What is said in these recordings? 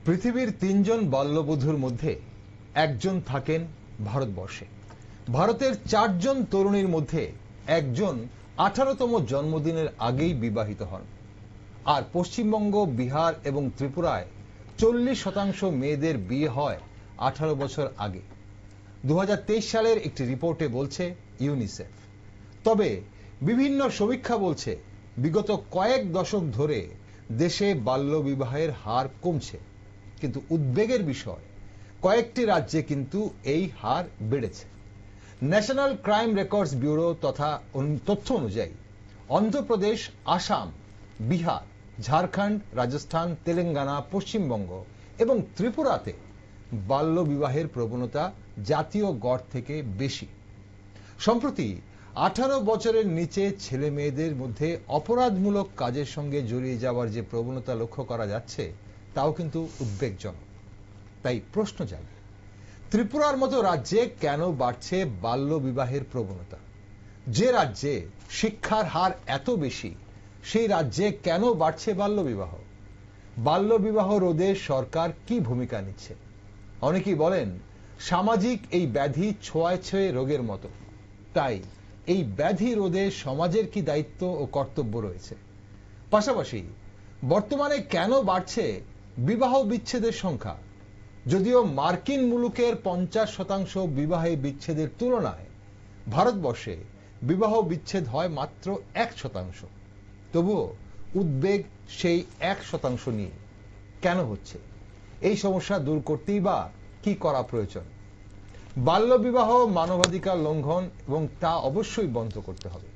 পৃথিবীর ৩ জন বাল্যবধূর মধ্যে একজন থাকেন ভারতবর্ষে। ভারতের ৪ জন তরুণীর মধ্যে একজন ১৮তম জন্মদিনের আগেই বিবাহিত হন। আর পশ্চিমবঙ্গ, বিহার এবং ত্রিপুরায় ৪০% মেয়েদের বিয়ে হয় ১৮ বছর আগে। ২০২৩ সালের একটি রিপোর্টে বলছে ইউনিসেফ। তবে বিভিন্ন সমীক্ষা বলছে বিগত কয়েক দশক ধরে দেশে বাল্যবিবাহের হার কমছে, কিন্তু উদ্বেগের বিষয় কয়েকটি রাজ্যে কিন্তু এই হার বেড়েছে। ন্যাশনাল ক্রাইম রেকর্ডস ব্যুরো তথা তথ্য অনুযায়ী অন্ধ্রপ্রদেশ, আসাম, বিহার, ঝাড়খণ্ড, রাজস্থান, তেলেঙ্গানা, পশ্চিমবঙ্গ এবং ত্রিপুরাতে বাল্যবিবাহের প্রবণতা জাতীয় গড় থেকে বেশি। সম্প্রতি 18 বছরের নিচে ছেলে মেয়েদের মধ্যে অপরাধমূলক কাজের সঙ্গে জড়িয়ে যাওয়ার যে প্রবণতা লক্ষ্য করা যাচ্ছে তাও কিন্তু উদ্বেগজনক। তাই প্রশ্ন জাগে, ত্রিপুরার মতো রাজ্যে কেন বাড়ছে বাল্যবিবাহের প্রবণতা? যে রাজ্যে শিক্ষার হার এত বেশি, সেই রাজ্যে কেন বাড়ছে বাল্যবিবাহ? বাল্যবিবাহ রোধে সরকার কি ভূমিকা নিচ্ছে? অনেকেই বলেন সামাজিক এই ব্যাধি ছোঁয়ায় ছুঁয়ে রোগের মতো, তাই এই ব্যাধি রোধে সমাজের কি দায়িত্ব ও কর্তব্য রয়েছে? পাশাপাশি বর্তমানে কেন বাড়ছে বিবাহ বিচ্ছেদের সংখ্যা? যদিও মার্কিন মুলুকের 50% বিবাহে বিচ্ছেদের তুলনায় ভারতবর্ষে বিবাহ বিচ্ছেদ হয় মাত্র 1%। তবুও উদ্বেগ সেই 1% নিয়ে। কেন হচ্ছে? এই সমস্যা দূর করতেই বা কি করা প্রয়োজন? বাল্যবিবাহ মানবাধিকার লঙ্ঘন এবং তা অবশ্যই বন্ধ করতে হবে।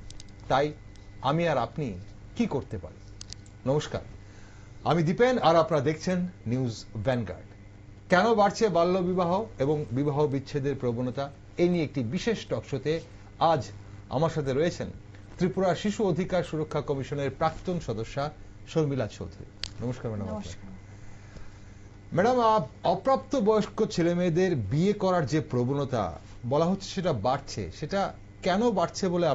তাই আমি আর আপনি কি করতে পারি? নমস্কার, আমি দীপেন আর আপনারা দেখছেন নিউজ ভ্যানগার্ড। কেন বাড়ছে বাল্যবিবাহ এবং বিবাহ বিচ্ছেদের প্রবণতা, এই নিয়ে একটি বিশেষ টকশোতে আজ আমার সাথে রয়েছেন ত্রিপুরা শিশু অধিকার সুরক্ষা কমিশনের প্রাক্তন সদস্যা শর্মিলা চৌধুরী। নমস্কার ম্যাডাম। ম্যাডাম, অপ্রাপ্ত বয়স্ক ছেলে মেয়েদের বিয়ে করার যে প্রবণতা বলা হচ্ছে সেটা বাড়ছে, সেটা কেন বাড়ছে বলে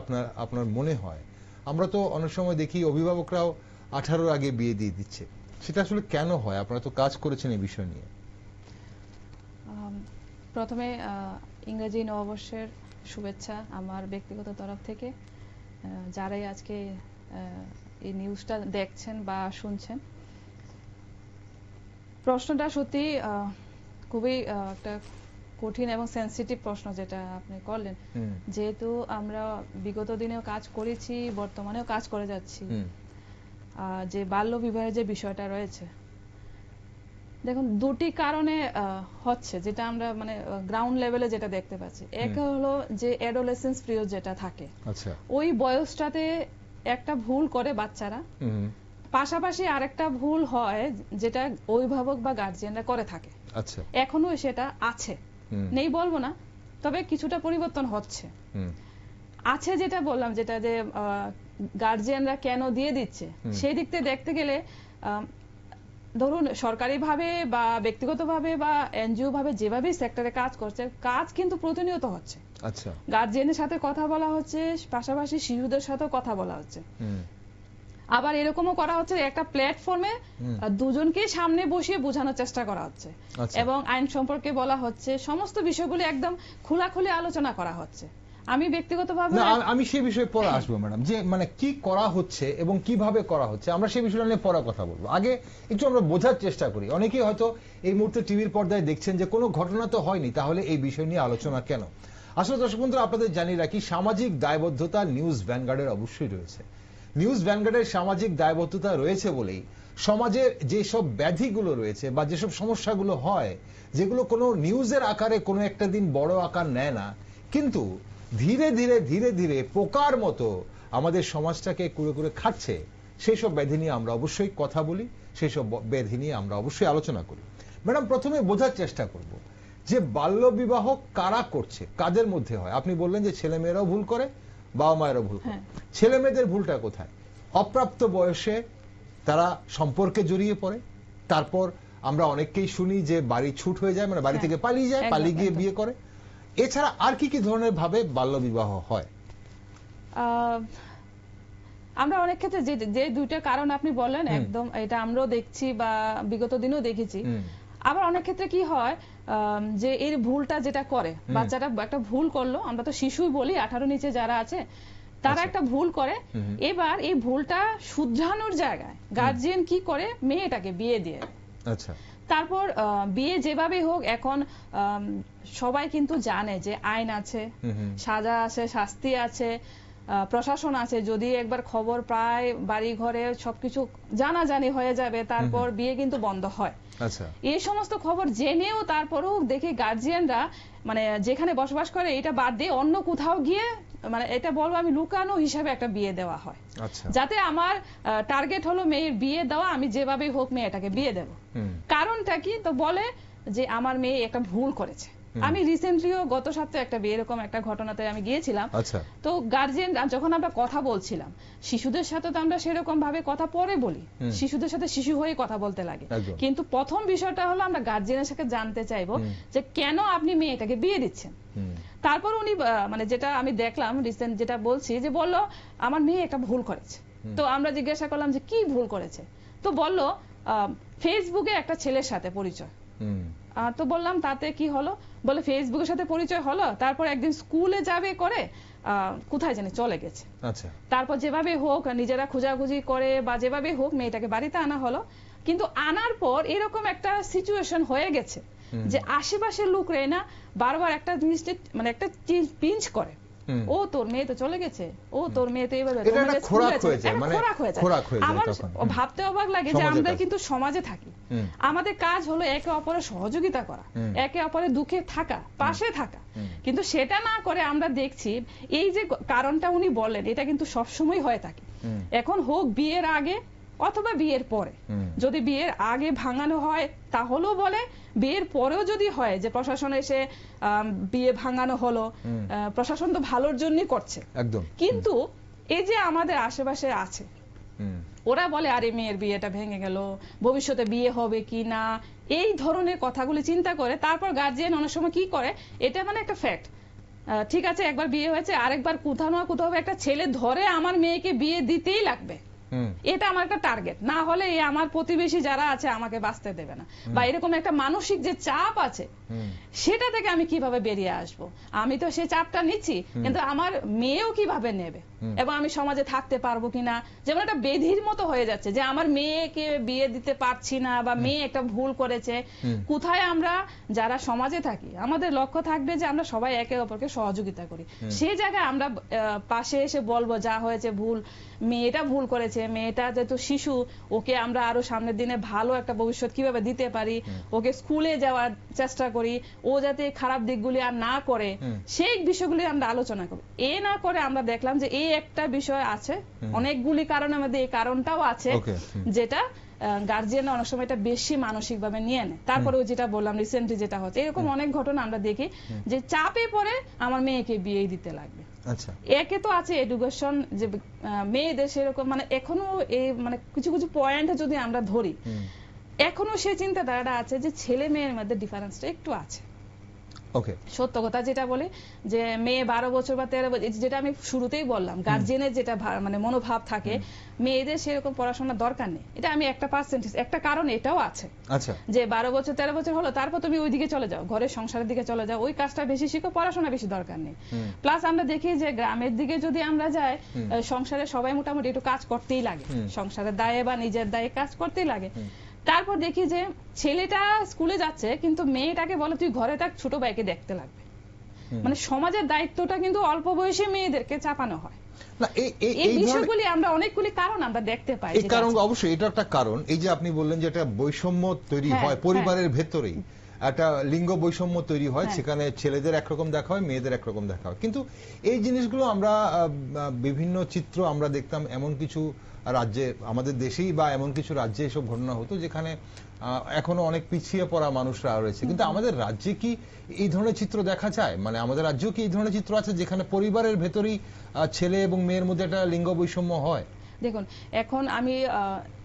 আপনার মনে হয়? আমরা তো অনেক সময় দেখি অভিভাবকরাও 18 আগে বিয়ে দিয়ে দিচ্ছে, সেটা আসলে কেন হয়? আপনারা তো কাজ করেছেন এই বিষয় নিয়ে। প্রথমে ইংরেজি নববর্ষের শুভেচ্ছা আমার ব্যক্তিগত তরফ থেকে। যারাই আজকে এই নিউজটা দেখছেন বা শুনছেন, প্রশ্নটা সত্যি খুবই একটা কঠিন এবং সেন্সিটিভ প্রশ্ন যেটা আপনি করলেন। যেহেতু আমরা বিগত দিনেও কাজ করেছি, বর্তমানেও কাজ করে যাচ্ছি, যে বাল্য বিবাহের যে বিষয়টা রয়েছে, দেখুন দুটি কারণে হচ্ছে, যেটা আমরা মানে গ্রাউন্ড লেভেলে যেটা দেখতে পাচ্ছি। এক হলো যে অ্যাডোলেসেন্স পিরিয়ড যেটা থাকে, ওই বয়সটাতে একটা ভুল করে বাচ্চারা, পাশাপাশি আরেকটা ভুল হয় যেটা অভিভাবক বা গার্জিয়ানরা করে থাকে। এখনো সেটা আছে, নেই বলবো না, তবে কিছুটা পরিবর্তন হচ্ছে আছে। যেটা বললাম, যেটা যে গার্জিয়ানরা কেন দিয়ে দিচ্ছে, সেই দিক থেকে দেখতে গেলে ধরুন সরকারিভাবে বা ব্যক্তিগতভাবে বা এনজিও ভাবে যেভাবেই সেক্টরে কাজ করছে, কাজ কিন্তু প্রতিনিয়ত হচ্ছে। গার্জিয়ানের সাথে কথা বলা হচ্ছে, পাশাপাশি শিশুদের সাথেও কথা বলা হচ্ছে। আবার এরকমও করা হচ্ছে একটা প্ল্যাটফর্মে দুজনকে সামনে বসিয়ে বোঝানোর চেষ্টা করা হচ্ছে, এবং আইন সম্পর্কে বলা হচ্ছে, সমস্ত বিষয়গুলো একদম খোলাখুলি আলোচনা করা হচ্ছে। আমি ব্যক্তিগতভাবে আমি সেই বিষয়ে পরে আসবো ম্যাডাম, যে মানে কি করা হচ্ছে এবং কিভাবে করা হচ্ছে, আমরা সেই বিষয়টা নিয়ে পরে কথা বলবো। আগে একটু আমরা বোঝার চেষ্টা করি। অনেকেই হয়তো এই মুহূর্তে টিভির পর্দায় দেখছেন যে কোনো ঘটনা তো হয়নি, তাহলে এই বিষয় নিয়ে আলোচনা কেন? আসলে দর্শক বন্ধুরা, আপনাদের জানিয়ে রাখি, সামাজিক দায়বদ্ধতা নিউজ ভ্যানগার্ডের অবশ্যই রয়েছে। নিউজ ভ্যানগার্ডের সামাজিক দায়বদ্ধতা রয়েছে বলেই সমাজের যেসব ব্যাধিগুলো রয়েছে বা যেসব সমস্যাগুলো হয়, যেগুলো কোনো নিউজের আকারে কোনো একটা দিন বড় আকার নেয় না, কিন্তু ধীরে ধীরে ধীরে ধীরে পোকার মতো আমাদের সমাজটাকে কুড়ে কুড়ে খাচ্ছে, সেই সব ব্যাধি নিয়ে আমরা অবশ্যই কথা বলি, সেই সব ব্যাধি নিয়ে আমরা অবশ্যই আলোচনা করি। ম্যাডাম, প্রথমে বোঝার চেষ্টা করব যে বাল্যবিবাহ কারা করছে, কাদের মধ্যে হয়? আপনি বললেন যে ছেলে মেয়েরাও ভুল করে, বাবা মায়েরও ভুল করে। ছেলে মেয়েদের ভুলটা কোথায়? অপ্রাপ্ত বয়সে তারা সম্পর্কে জড়িয়ে পড়ে, তারপর আমরা অনেককেই শুনি যে বাড়ি ছুট হয়ে যায়, মানে বাড়ি থেকে পালিয়ে যায়, পালিয়ে গিয়ে বিয়ে করে। এছাড়া আর কি কি ধরনের ভাবে বাল্যবিবাহ হয়? আমরা অনেক ক্ষেত্রে যে দুইটা কারণ আপনি বললেন একদম এটা আমরাও দেখছি বা বিগত দিনেও দেখেছি। আবার অনেক ক্ষেত্রে কি হয় যে এই ভুলটা যেটা করে বাচ্চাটা একটা ভুল করলো, আমরা তো শিশুই বলি, 18 নিচে যারা আছে তারা একটা ভুল করে, এবার এই ভুলটা শুধরানোর জায়গায় গার্জিয়ান কি করে, মেয়েটাকে বিয়ে দিয়ে। আচ্ছা। তারপর বিয়ে যেভাবে হোক, এখন সবাই কিন্তু জানে যে আইন আছে, সাজা আছে, শাস্তি আছে, প্রশাসন আছে। যদি একবার খবর প্রায় বাড়ি ঘরে সবকিছু জানাজানি হয়ে যাবে, তারপর বিয়ে কিন্তু বন্ধ হয়। আচ্ছা। এই সমস্ত খবর জেনেও তারপরেও দেখি গার্জিয়ানরা মানে যেখানে বসবাস করে এটা বাদ দিয়ে অন্য কোথাও গিয়ে, মানে এটা বলবো আমি, লুকানো হিসাবে একটা বিয়ে দেওয়া হয়। আচ্ছা। যাতে আমার টার্গেট হলো মেয়ের বিয়ে দেওয়া, আমি যেভাবে হোক মেয়েটাকে বিয়ে দেব। কারণটা কি, তো বলে যে আমার মেয়ে একটা ভুল করেছে। আমি রিসেন্টলিও গত সপ্তাহে একটা এরকম একটা ঘটনাতে আমি গিয়েছিলাম। তো গার্জিয়ান যখন আমরা কথা বলছিলাম, শিশুদের সাথে তো আমরা সেরকম ভাবে কথা পরে বলি, শিশুদের সাথে শিশু হয়ে কথা বলতে লাগে, কিন্তু প্রথম বিষয়টা হলো আমরা গার্জিয়ানের সাথে জানতে চাইবো যে কেন আপনি মেয়েটাকে বিয়ে দিচ্ছেন। তারপর উনি মানে যেটা আমি দেখলাম রিসেন্ট যেটা বলছি, যে বললো আমার মেয়ে একটা ভুল করেছে। তো আমরা জিজ্ঞাসা করলাম যে কি ভুল করেছে, তো বললো ফেসবুকে একটা ছেলের সাথে পরিচয়। তো বললাম তাতে কি হলো, বলে ফেসবুকের সাথে পরিচয় হলো, তারপর একদিন স্কুলে যাবে করে কোথায় জানি চলে গেছে। আচ্ছা। তারপর যেভাবে হোক নিজেরা খোঁজাখুঁজি করে বা যেভাবে হোক মেয়েটাকে বাড়িতে আনা হলো, কিন্তু আনার পর এরকম একটা সিচুয়েশন হয়ে গেছে যে আশেপাশের লোকরা না বারবার একটা জিনিস মানে একটা পিঞ্চ করে, ও তোর মেয়ে তো চলে গেছে, ও তোর মেয়ে তো এভাবে খোরাক হয়ে যায়। আমার ভাবতে অবাক লাগে যে আমরা কিন্তু সমাজে থাকি, আমাদের কাজ হলো একে অপরের সহযোগিতা করা, একে অপরের দুঃখে থাকা, পাশে থাকা, কিন্তু সেটা না করে আমরা দেখছি এই যে কারণটা উনি বললেন এটা কিন্তু সবসময় হয়ে থাকে। এখন হোক বিয়ের আগে অথবা বিয়ের পরে, যদি বিয়ের আগে ভাঙানো হয় তাহলেও বলে, বিয়ের পরেও যদি হয় যে প্রশাসন এসে বিয়ে ভাঙানো হলো, প্রশাসন তো ভালোর জন্যই করছে একদম, কিন্তু এই যে আমাদের আশেপাশে আছে ওরা বলে আরে মেয়ের বিয়েটা ভেঙে গেল, ভবিষ্যতে বিয়ে হবে কি না, এই ধরনের কথাগুলি চিন্তা করে তারপর গার্জিয়ান অনেক সময় কি করে, এটা মানে একটা ফ্যাক্ট, ঠিক আছে একবার বিয়ে হয়েছে, আরেকবার কোথাও না কোথাও একটা ছেলে ধরে আমার মেয়েকে বিয়ে দিতেই লাগবে, এটা আমার একটা টার্গেট, না হলে আমার প্রতিবেশী যারা আছে আমাকে বাঁচতে দেবে না, বা এরকম একটা মানসিক যে চাপ আছে সেটা থেকে আমি কিভাবে বেরিয়ে আসব। আমি তো সেই চাপটা নিচ্ছি, কিন্তু আমার মেয়েও কিভাবে নেবে, এবং আমি সমাজে থাকতে পারবো কিনা, যেমন একটা বেধির মতো হয়ে যাচ্ছে যে আমার মেয়েকে বিয়ে দিতে পারছি না, বা মেয়ে একটা ভুল করেছে। কোথায় আমরা যারা সমাজে থাকি আমাদের লক্ষ্য থাকবে যে আমরা সবাই একে অপরকে সহযোগিতা করি, সেই জায়গায় আমরা পাশে এসে বলবো যা হয়েছে ভুল, মেয়েটা ভুল করেছে, মেয়েটা যেহেতু শিশু, ওকে আমরা আরো সামনের দিনে ভালো একটা ভবিষ্যৎ কিভাবে দিতে পারি, ওকে স্কুলে যাওয়ার চেষ্টা করি, ও যাতে খারাপ দিকগুলি আর না করে সেই বিষয়গুলি আমরা আলোচনা করি। এ না করে আমরা দেখলাম যে এই একটা বিষয় আছে, অনেকগুলি কারণ আমাদের এই কারণটাও আছে যেটা গার্জিয়ান অনেক সময় এটা বেশি মানসিক ভাবে নিয়ে নেয়। তারপরে যেটা বললাম রিসেন্টলি যেটা হচ্ছে, এরকম অনেক ঘটনা আমরা দেখি যে চাপে পড়ে আমার মেয়েকে বিয়ে দিতে লাগবে। আচ্ছা, একে তো আছে এডুকেশন, যে মেয়েদের সেরকম মানে এখনো এই মানে কিছু কিছু পয়েন্ট যদি আমরা ধরি, এখনো সেই চিন্তাধারাটা আছে যে ছেলে মেয়ের মধ্যে ডিফারেন্সটা একটু আছে। সত্য কথা যেটা বলে যে মেয়ে 12 বছর বা 13 বছর, যেটা আমি শুরুতেই বললাম, গার্জিয়ানের যেটা মানে মনোভাব থাকে মেয়েদের সেরকম পড়াশোনার দরকার নেই, এটা আমি একটা পার্সেন্টেজ, একটা কারণ এটাও আছে যে 12 বছর 13 বছর হলো তারপর তুমি ওইদিকে চলে যাও, ঘরের সংসারের দিকে চলে যাও, ওই কাজটা বেশি শিখো, পড়াশোনা বেশি দরকার নেই। প্লাস আমরা দেখি যে গ্রামের দিকে যদি আমরা যাই, সংসারে সবাই মোটামুটি একটু কাজ করতেই লাগে, সংসারের দায়ে বা নিজের দায়ে কাজ করতেই লাগে। তারপর দেখি যে ছেলেটা স্কুলে যাচ্ছে কিন্তু মেয়েটাকে বলে তুই ঘরে থাক, ছোট ভাইকে দেখতে লাগবে, মানে সমাজের দায়িত্বটা কিন্তু অল্প বয়সী মেয়েদেরকে চাপানো হয়। এই বিষয়গুলি আমরা অনেকগুলি কারণ আমরা দেখতে পাই। এই কারণ অবশ্যই এটা একটা কারণ, এই যে আপনি বললেন যে একটা বৈষম্য তৈরি হয় পরিবারের ভেতরেই, একটা লিঙ্গ বৈষম্য তৈরি হয়, সেখানে ছেলেদের একরকম দেখা হয়, মেয়েদের একরকম দেখা হয়। কিন্তু এই জিনিসগুলো আমরা বিভিন্ন চিত্র আমরা দেখতাম এমন কিছু রাজ্যে, আমাদের দেশেই বা এমন কিছু রাজ্যে এসব ঘটনা হতো যেখানে এখনো অনেক পিছিয়ে পড়া মানুষরা রয়েছে। কিন্তু আমাদের রাজ্যে কি এই ধরনের চিত্র দেখা যায়? মানে আমাদের রাজ্যেও কি এই ধরনের চিত্র আছে যেখানে পরিবারের ভেতরেই ছেলে এবং মেয়ের মধ্যে একটা লিঙ্গ বৈষম্য হয়? দেখুন এখন আমি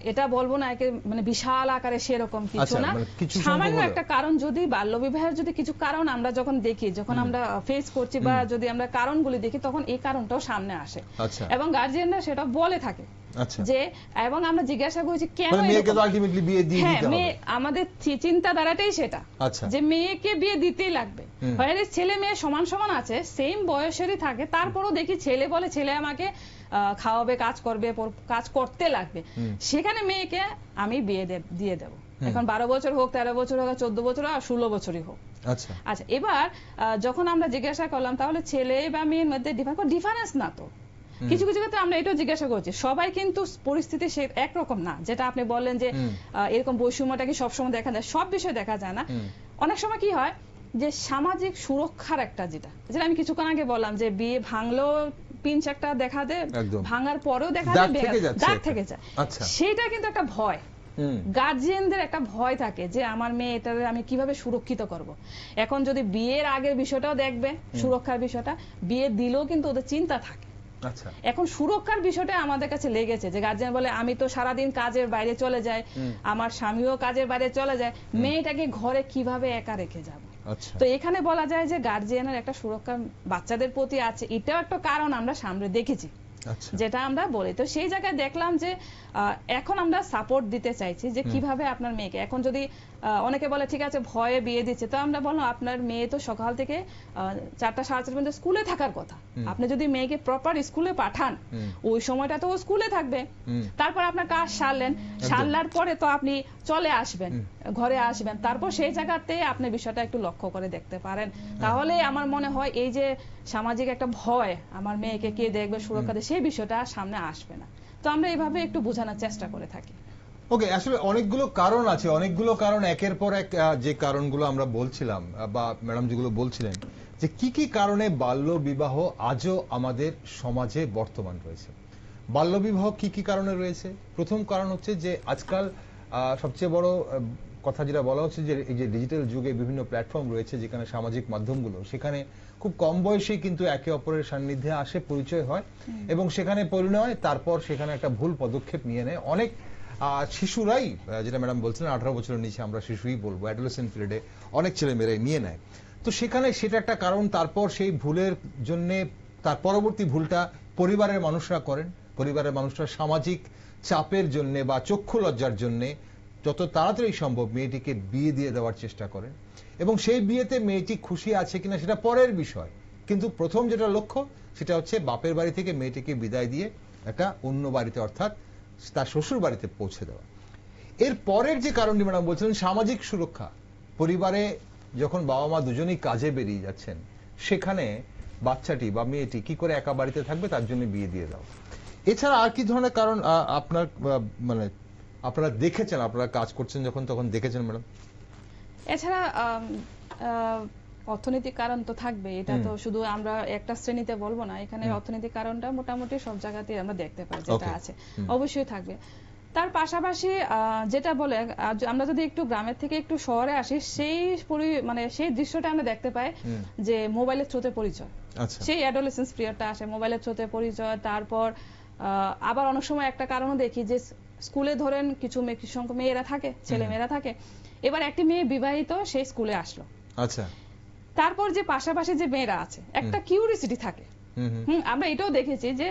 এটা বলবো না একে মানে বিশাল আকারে সেরকম কিছু না, সামান্য একটা কারণ, যদি বাল্যবিবাহের যদি কিছু কারণ আমরা যখন দেখি, যখন আমরা ফেস করছি বা যদি আমরা কারণগুলি দেখি, তখন এই কারণটাও সামনে আসে এবং গার্জিয়ানরা সেটা বলে থাকে যে, এবং আমরা জিজ্ঞাসা করছি কেন আমাদের চিন্তাধারাটাই সেটা যে মেয়েকে বিয়ে দিতেই লাগবে। হয়তো ছেলে মেয়ে সমান সমান আছে, সেম বয়সেরই থাকে, তারপরও দেখি ছেলে বলে ছেলে আমাকে খাওয়াবে, কাজ করবে, কাজ করতে লাগবে, সেখানে মেয়েকে আমি বিয়ে দিয়ে দেবো। এখন 12 বছর হোক, 13 বছর হোক, 14 বছর হোক, 16 বছরই হোক। আচ্ছা, এবার যখন আমরা জিজ্ঞাসা করলাম তাহলে ছেলে বা মেয়ের মধ্যে ডিফারেন্স না তো, কিছু কিছু ক্ষেত্রে আমরা এটাও জিজ্ঞাসা করছি, সবাই কিন্তু পরিস্থিতি সে একরকম না। যেটা আপনি বললেন যে এরকম বৈষম্যটা কি সবসময় দেখা যায়, সব বিষয়ে দেখা যায় না। অনেক সময় কি হয় যে সামাজিক সুরক্ষার একটা যেটা আমি কিছুক্ষণ আগে বললাম যে বিয়ে ভাঙলেও পিঞ্চ একটা দেখা দেয়, ভাঙার পরেও দেখা যায় দাগ থেকে যায়, সেটা কিন্তু একটা ভয়, গার্জিয়ানদের একটা ভয় থাকে যে আমার মেয়ে এটা আমি কিভাবে সুরক্ষিত করব। এখন যদি বিয়ের আগের বিষয়টাও দেখবে, সুরক্ষার বিষয়টা, বিয়ে দিলেও কিন্তু ওদের চিন্তা থাকে। এখন সুরক্ষার বিষয়টা আমাদের কাছে লেগেছে যে গার্জিয়ান বলে আমি তো সারাদিন কাজের বাইরে চলে যাই, আমার স্বামীও কাজের বাইরে চলে যায়, মেয়েটাকে ঘরে কিভাবে একা রেখে যাব। তো এখানে বলা যায় যে গার্জিয়ানের একটা সুরক্ষা বাচ্চাদের প্রতি আছে, এটাও একটা কারণ আমরা সামনে দেখেছি যেটা আমরা বলি। তো সেই জায়গায় দেখলাম যে এখন আমরা সাপোর্ট দিতে চাইছি যে কিভাবে আপনার মেয়েকে, এখন যদি অনেকে বলে ঠিক আছে ভয়ে বিয়ে দিচ্ছে, তো আমরা বললাম আপনার মেয়ে তো সকাল থেকে 4টা 4:30 পর্যন্ত স্কুলে থাকার কথা, আপনি যদি মেয়েকে প্রপার স্কুলে পাঠান ওই সময়টা তো ও স্কুলে থাকবে, তারপর আপনার কাজ সারলার পরে তো আপনি চলে আসবেন, ঘরে আসবেন, তারপর সেই জায়গাতে আপনি বিষয়টা একটু লক্ষ্য করে দেখতে পারেন। তাহলে আমার মনে হয় এই যে সামাজিক একটা ভয় আমার মেয়েকে কে দেখবে, সুরক্ষা দেবে, সেই বিষয়টা সামনে আসবে না। তো আমরা এইভাবে একটু বোঝানোর চেষ্টা করে থাকি। ওকে, আসলে অনেকগুলো কারণ আছে, অনেকগুলো কারণ, একের পর এক যে কারণগুলো আমরা বলছিলাম বা ম্যাডাম যেগুলো বলছিলেন যে কি কি কারণে বাল্য বিবাহ আজও আমাদের সমাজে বর্তমান রয়েছে। বাল্য বিবাহ কি কি কারণে রয়েছে? প্রথম কারণ হচ্ছে যে আজকাল সবচেয়ে বড় কথা যেটা বলা হচ্ছে যে এই যে ডিজিটাল যুগে বিভিন্ন প্ল্যাটফর্ম রয়েছে, যেখানে সামাজিক মাধ্যমগুলো, সেখানে খুব কম বয়সেই কিন্তু একে অপরের সান্নিধ্যে আসে, পরিচয় হয় এবং সেখানে পরিণয়, তারপর সেখানে একটা ভুল পদক্ষেপ নিয়ে নেয় অনেক শিশুরাই, যেটা ম্যাডাম বলছিলেন 18 বছরের নিচে আমরা শিশুই বলবো, অ্যাডোলেসেন্ট পিরিয়ডে অনেক ছেলে মেয়েরাই নিয়ে নেয়। তো সেখানে সেটা একটা কারণ। তারপর সেই ভুলের জন্য তার পরবর্তী ভুলটা পরিবারের মানুষরা করেন, পরিবারের মানুষরা সামাজিক চাপের জন্য বা চক্ষু লজ্জার জন্য যত তাড়াতাড়ি সম্ভব মেয়েটিকে বিয়ে দিয়ে দেওয়ার চেষ্টা করেন এবং সেই বিয়েতে মেয়েটি খুশি আছে কিনা সেটা পরের বিষয়, কিন্তু প্রথম যেটা লক্ষ্য সেটা হচ্ছে বাপের বাড়ি থেকে মেয়েটিকে বিদায় দিয়ে একটা অন্য বাড়িতে, অর্থাৎ তার শ্বশুর বাড়িতে পৌঁছে দেওয়া। এর পরের যে কারণটি ম্যাডাম বলছিলেন সামাজিক সুরক্ষা, পরিবারে যখন বাবা মা দুজনেই কাজে বেরিয়ে যাচ্ছেন, সেখানে বাচ্চাটি বা মেয়েটি কি করে একা বাড়িতে থাকবে, তার জন্য বিয়ে দিয়ে দাও। এছাড়া আর কি ধরনের কারণ আপনার মানে আপনারা দেখেছেন, আপনারা কাজ করছেন যখন, তখন দেখেছেন ম্যাডাম? এছাড়া অর্থনৈতিক কারণ তো থাকবে, এটা তো শুধু আমরা একটা শ্রেণীতে বলবো না, এখানে অর্থনৈতিক কারণটা মোটামুটি সব জায়গাতে আমরা দেখতে পাই যেটা আছে, অবশ্যই থাকবে। তার পাশাপাশি যেটা বলে আমরা যদি একটু গ্রামের থেকে একটু শহরে আসি, সেই মানে সেই দৃশ্যটা আমরা দেখতে পাই যে মোবাইলের থ্রুতে পরিচয়, সেই অ্যাডোলেসেন্স পিরিয়ডটা আসে, মোবাইলের থ্রুতে পরিচয়। তারপর আবার অনেক সময় একটা কারণও দেখি যে স্কুলে ধরেন কিছু সংখ্যক মেয়েরা থাকে, ছেলে মেয়েরা থাকে, এবার একটি মেয়ে বিবাহিত, সেই স্কুলে আসলো, আচ্ছা, তারপর যে পাশাপাশি যে মেয়েরা আছে একটা কিউরিসিটি থাকে। আমরা এটাও দেখেছি যে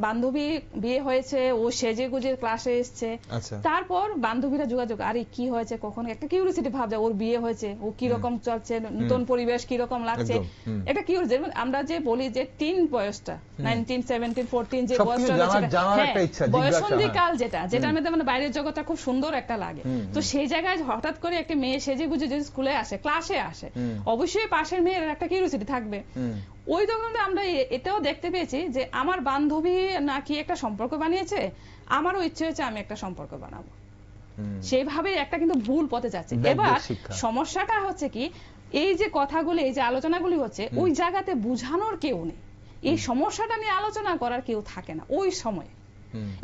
বান্ধবী বিয়ে হয়েছে, ও সেজে গুজে ক্লাসে এসছে, তারপর বান্ধবীরা যোগাযোগ, আরে কি হয়েছে, কখন একটা কিউরিসিটি ভাব যায়, ওর বিয়ে হয়েছে, ও কি রকম চলছে, নতুন পরিবেশ কি রকম লাগছে, একটা কিউরিসিটি। আমরা যে বলি যে টিন বয়সটা 19, 17, 14 যে বয়সটা বয়সন্ধি কাল, যেটার মধ্যে মানে বাইরের জগৎটা খুব সুন্দর একটা লাগে। তো সেই জায়গায় হঠাৎ করে একটা মেয়ে সেজে গুজে যদি স্কুলে আসে, ক্লাসে আসে, অবশ্যই পাশের মেয়ের একটা কিউরিসিটি থাকবে। ওই তখন আমরা এটাও দেখতে পেয়েছি যে আমার বান্ধবী নাকি একটা সম্পর্ক বানিয়েছে, আমারও ইচ্ছে হয়েছে আমি একটা সম্পর্ক বানাবো, সেইভাবে একটা কিন্তু ভুল পথে যাচ্ছে। এবার সমস্যাটা হচ্ছে কি, এই যে কথাগুলি, এই যে আলোচনাগুলি হচ্ছে, ওই জায়গাতে বুঝানোর কেউ নেই, এই সমস্যাটা নিয়ে আলোচনা করার কেউ থাকে না ওই সময়ে।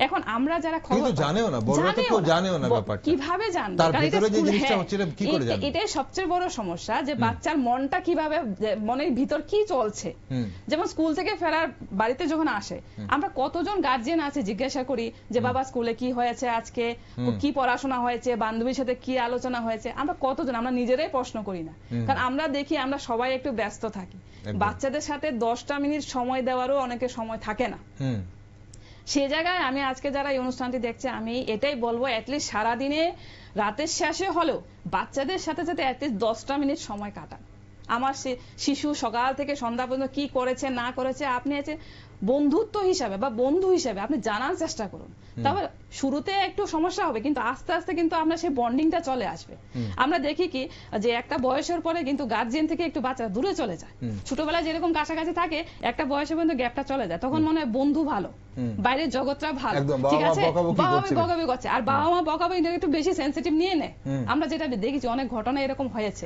এখন আমরা যারা কিন্তু খবর জানেও না, বড়রা তো কেউ জানেও না ব্যাপারটা। কিভাবে জানবে? তার কারণ এটা ভিতরে যে স্কুল, জিনিসটা হ্যাঁ, হচ্ছে এটা কি করে জানবে? এটাই সবচেয়ে বড় সমস্যা, যে বাচ্চার মনটা কিভাবে, মনের ভিতর কি চলছে। যেমন স্কুল থেকে ফেরার বাড়িতে যখন আসে, আমরা কতজন গার্জিয়ান আছে জিজ্ঞাসা করি যে বাবা স্কুলে কি হয়েছে আজকে, কি পড়াশোনা হয়েছে, বান্ধবীর সাথে কি আলোচনা হয়েছে, আমরা কতজন, আমরা নিজেরাই প্রশ্ন করি না। কারণ আমরা দেখি আমরা সবাই একটু ব্যস্ত থাকি, বাচ্চাদের সাথে 10টা মিনিট সময় দেওয়ারও অনেকের সময় থাকে না। সে জায়গায় আমি আজকে যারা এই অনুষ্ঠানটি দেখছে, আমি এটাই বলবো, অ্যাটলিস্ট সারাদিনে রাতের শেষে হলেও বাচ্চাদের সাথে সাথে অ্যাটলিস্ট 10টা মিনিট সময় কাটান। আমার শিশু সকাল থেকে সন্ধ্যা পর্যন্ত কি করেছে না করেছে, আপনি আছে বন্ধুত্ব হিসাবে বা বন্ধু হিসাবে আপনি জানার চেষ্টা করুন। তবে শুরুতে একটু সমস্যা হবে, কিন্তু আস্তে আস্তে কিন্তু আমরা সেই বন্ডিংটা চলে আসবে। আমরা দেখি কি যে একটা বয়সের পরে কিন্তু গার্জিয়ান থেকে একটু বাচ্চারা দূরে চলে যায়। ছোটবেলায় যেরকম কাছাকাছি থাকে, একটা বয়সে পর্যন্ত গ্যাপটা চলে যায়, তখন মনে হয় বন্ধু ভালো, বাইরের জগৎটা ভালো, ঠিক আছে, বাবা মা বকাবকি করছে, আর বাবা মা বকাবকি একটু বেশি সেনসিটিভ নিয়ে নেয়। আমরা যেটা দেখেছি অনেক ঘটনা এরকম হয়েছে,